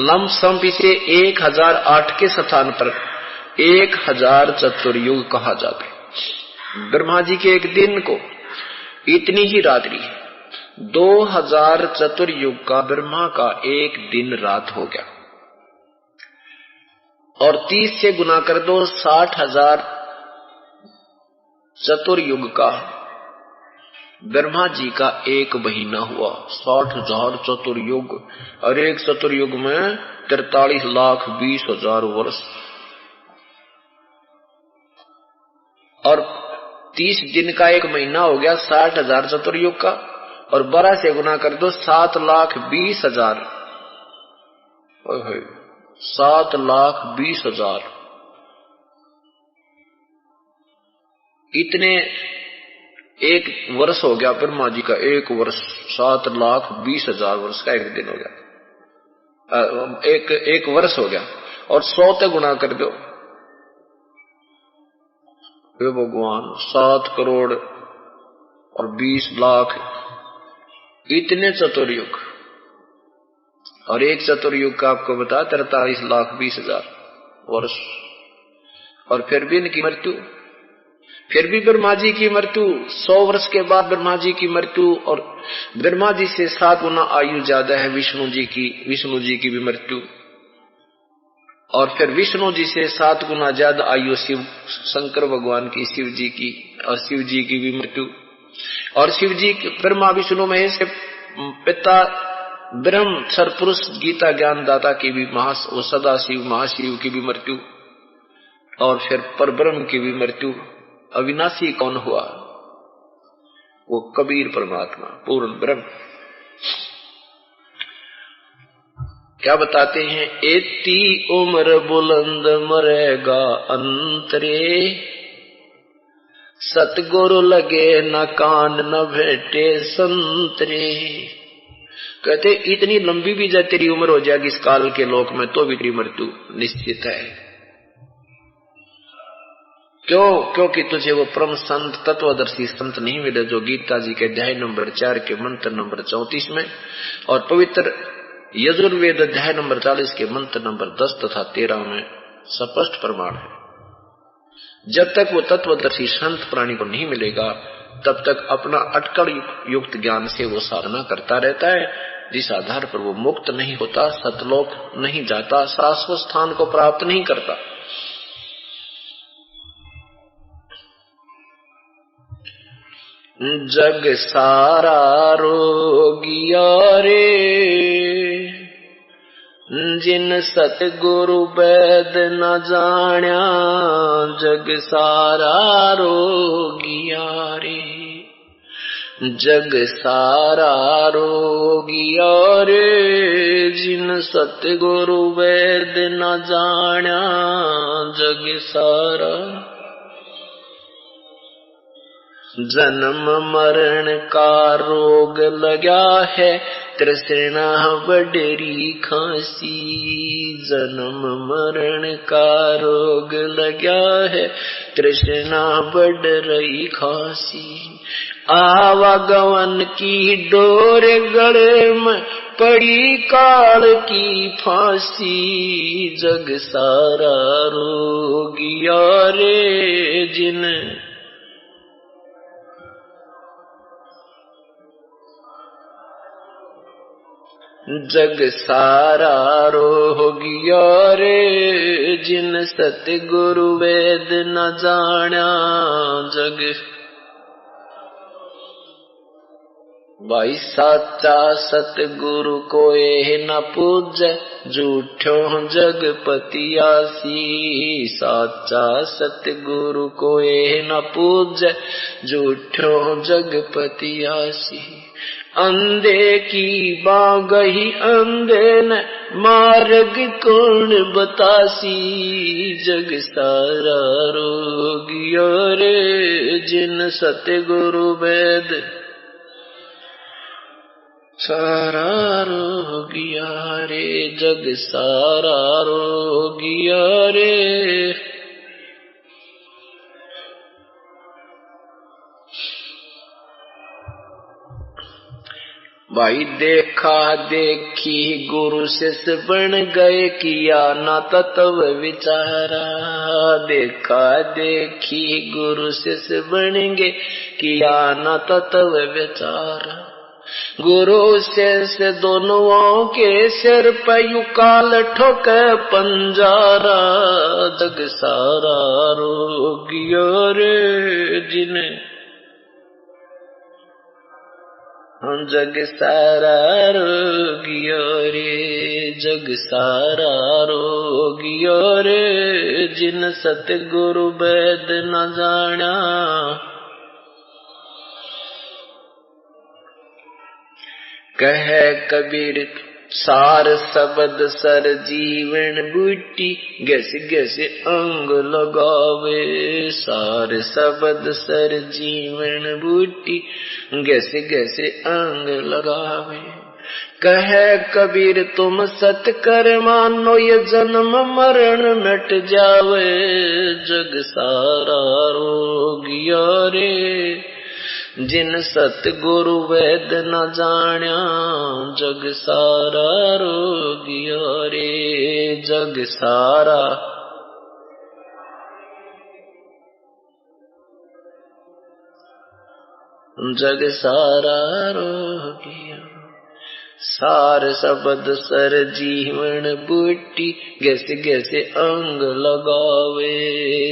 लमसम इसे 1008 के स्थान पर 1000 चतुर्युग कहा जाता है। ब्रह्मा जी के एक दिन को इतनी ही रात्रि, 2000 चतुर्युग का ब्रह्मा का एक दिन रात हो गया। और 30 से गुना कर दो, 60,000 चतुर्युग का ब्रह्मा जी का एक महीना हुआ। 60,000 चतुर्युग, और एक चतुर्युग में 43,20,000 वर्ष। और 30 दिन का एक महीना हो गया 60,000 चतुर्युग का, और 12 से गुना कर दो 7,20,000। 7,20,000 इतने एक वर्ष हो गया ब्रह्मा जी का। एक वर्ष 7,20,000 वर्ष का एक दिन हो गया। एक वर्ष हो गया। और 100 से गुणा कर दो, हे भगवान, 7 करोड़ और 20 लाख इतने चतुर्युग। और एक चतुर्युग का आपको बता 43,20,000 वर्ष। और फिर भी इनकी मृत्यु, फिर भी ब्रह्मा जी की मृत्यु 100 वर्ष के बाद ब्रह्मा जी की मृत्यु। और ब्रह्मा जी से 7 गुना आयु ज्यादा है विष्णु जी की भी मृत्यु। और फिर विष्णु जी से 7 गुना ज्यादा आयु शिव शंकर भगवान की, शिव जी की, और शिव जी की भी मृत्यु। और शिव जी ब्रह्मा विष्णु महेश के पिता ब्रह्म सरपुरुष गीता ज्ञान दाता की भी वो सदाशिव महाशिव की भी मृत्यु। और फिर परब्रह्म की भी मृत्यु। अविनाशी कौन हुआ? वो कबीर परमात्मा पूर्ण ब्रह्म। क्या बताते हैं? एती उम्र बुलंद मरेगा अंतरे, सतगुरु लगे न कान न भेटे संतरे। कहते इतनी लंबी भी जब तेरी उम्र हो जाएगी इस काल के लोक में, तो भी तेरी मृत्यु निश्चित है। क्यों? क्योंकि तुझे वो परम संत तत्वदर्शी संत नहीं मिले जो गीता जी के अध्याय नंबर 4 के मंत्र नंबर 34 में, और पवित्र यजुर्वेद अध्याय नंबर 40 के मंत्र नंबर 10 तथा 13 में स्पष्ट प्रमाण है। जब तक वो तत्वदर्शी संत प्राणी को नहीं मिलेगा, तब तक अपना अटकल युक्त ज्ञान से वो साधना करता रहता है, जिस आधार पर वो मुक्त नहीं होता, सतलोक नहीं जाता, शाश्वत स्थान को प्राप्त नहीं करता। जग सारा रोगिया रे, जिन सतगुरु वैद न जाण्या। जग सारा रोगिया रे, जग सारा रोगिया रे, जिन सतगुरु वैद न जाण्या। जग सारा जन्म मरण का रोग लगा है, तृष्णा बडरी खांसी। जन्म मरण का रोग लगा है, तृष्णा बढ़ रही खांसी। आवागमन की डोर गले में पड़ी काल की फांसी। जग सारा रोगिया रे, जिन जग सारा रोगिया रे, जिन सतगुरु वेद न जाण्या। जग भाई साचा सतगुरु कोई न पूजै, झूठों जगपतियासी। साचा सतगुरु कोई न पूजै, झूठों जगपतियासी। अंधे की बागही अंधे न मार्ग कौन बतासी। जग सारा रोगिया रे, जिन सतगुरु वेद सारा रोगिया रे जग सारा रोगिया रे। भाई देखा देखी गुरु शिष्य बन गए, किया ना तत्व विचारा। देखा देखी गुरु शिष्य बनेंगे, किया ना तत्व विचारा। गुरु शिष्य दोनों के सिर पे युकाल ठोके पंजारा। जग सारा रोगिया रे जिन्हें जग सारा रोगिया रे जग सारा रोगिया रे। जिन सतगुरु वेद न जाना, कहे कबीर सार शब्द सर जीवन बूटी। गैसे गैसे अंग लगावे, सार शब्द सर जीवन बूटी। गैसे गैसे अंग लगावे। कहे कबीर तुम सत कर मानो, ये जन्म मरण मिट जावे। जग सारा रोगिया रे जिन सतगुरु वेद न जान्या। जग सारा रोगिया रे जग सारा। जग सारा रोगिया। सार शब्द सर जीवन बूटी। गैसे गैसे अंग लगावे,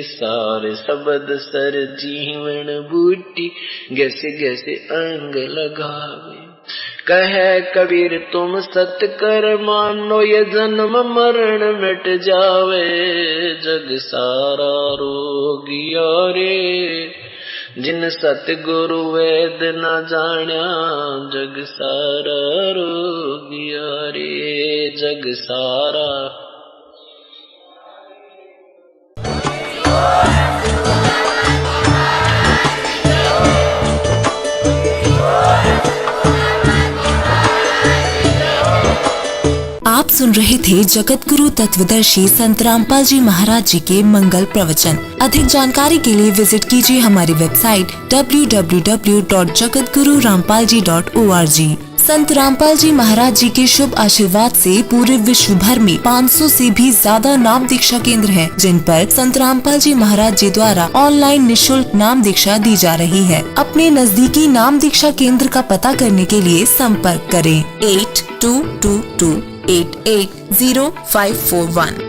सार शब्द सर जीवन बूटी। गैसे गैसे अंग लगावे। कहे कबीर तुम सत कर मानो, ये जन्म मरण मिट जावे। जग सारा रोगिया रे जिन सतगुरु वेद न जान्या। जग सारा रोगिया रे जग सारा। आप सुन रहे थे जगत गुरु तत्वदर्शी संत रामपाल जी महाराज जी के मंगल प्रवचन। अधिक जानकारी के लिए विजिट कीजिए हमारी वेबसाइट www.jagatgururampalji.org। संत रामपाल जी महाराज जी के शुभ आशीर्वाद से पूरे विश्व भर में 500 से भी ज्यादा नाम दीक्षा केंद्र हैं, जिन पर संत रामपाल जी महाराज जी द्वारा ऑनलाइन निशुल्क नाम दीक्षा दी जा रही है। अपने नजदीकी नाम दीक्षा केंद्र का पता करने के लिए संपर्क करें 8222880541।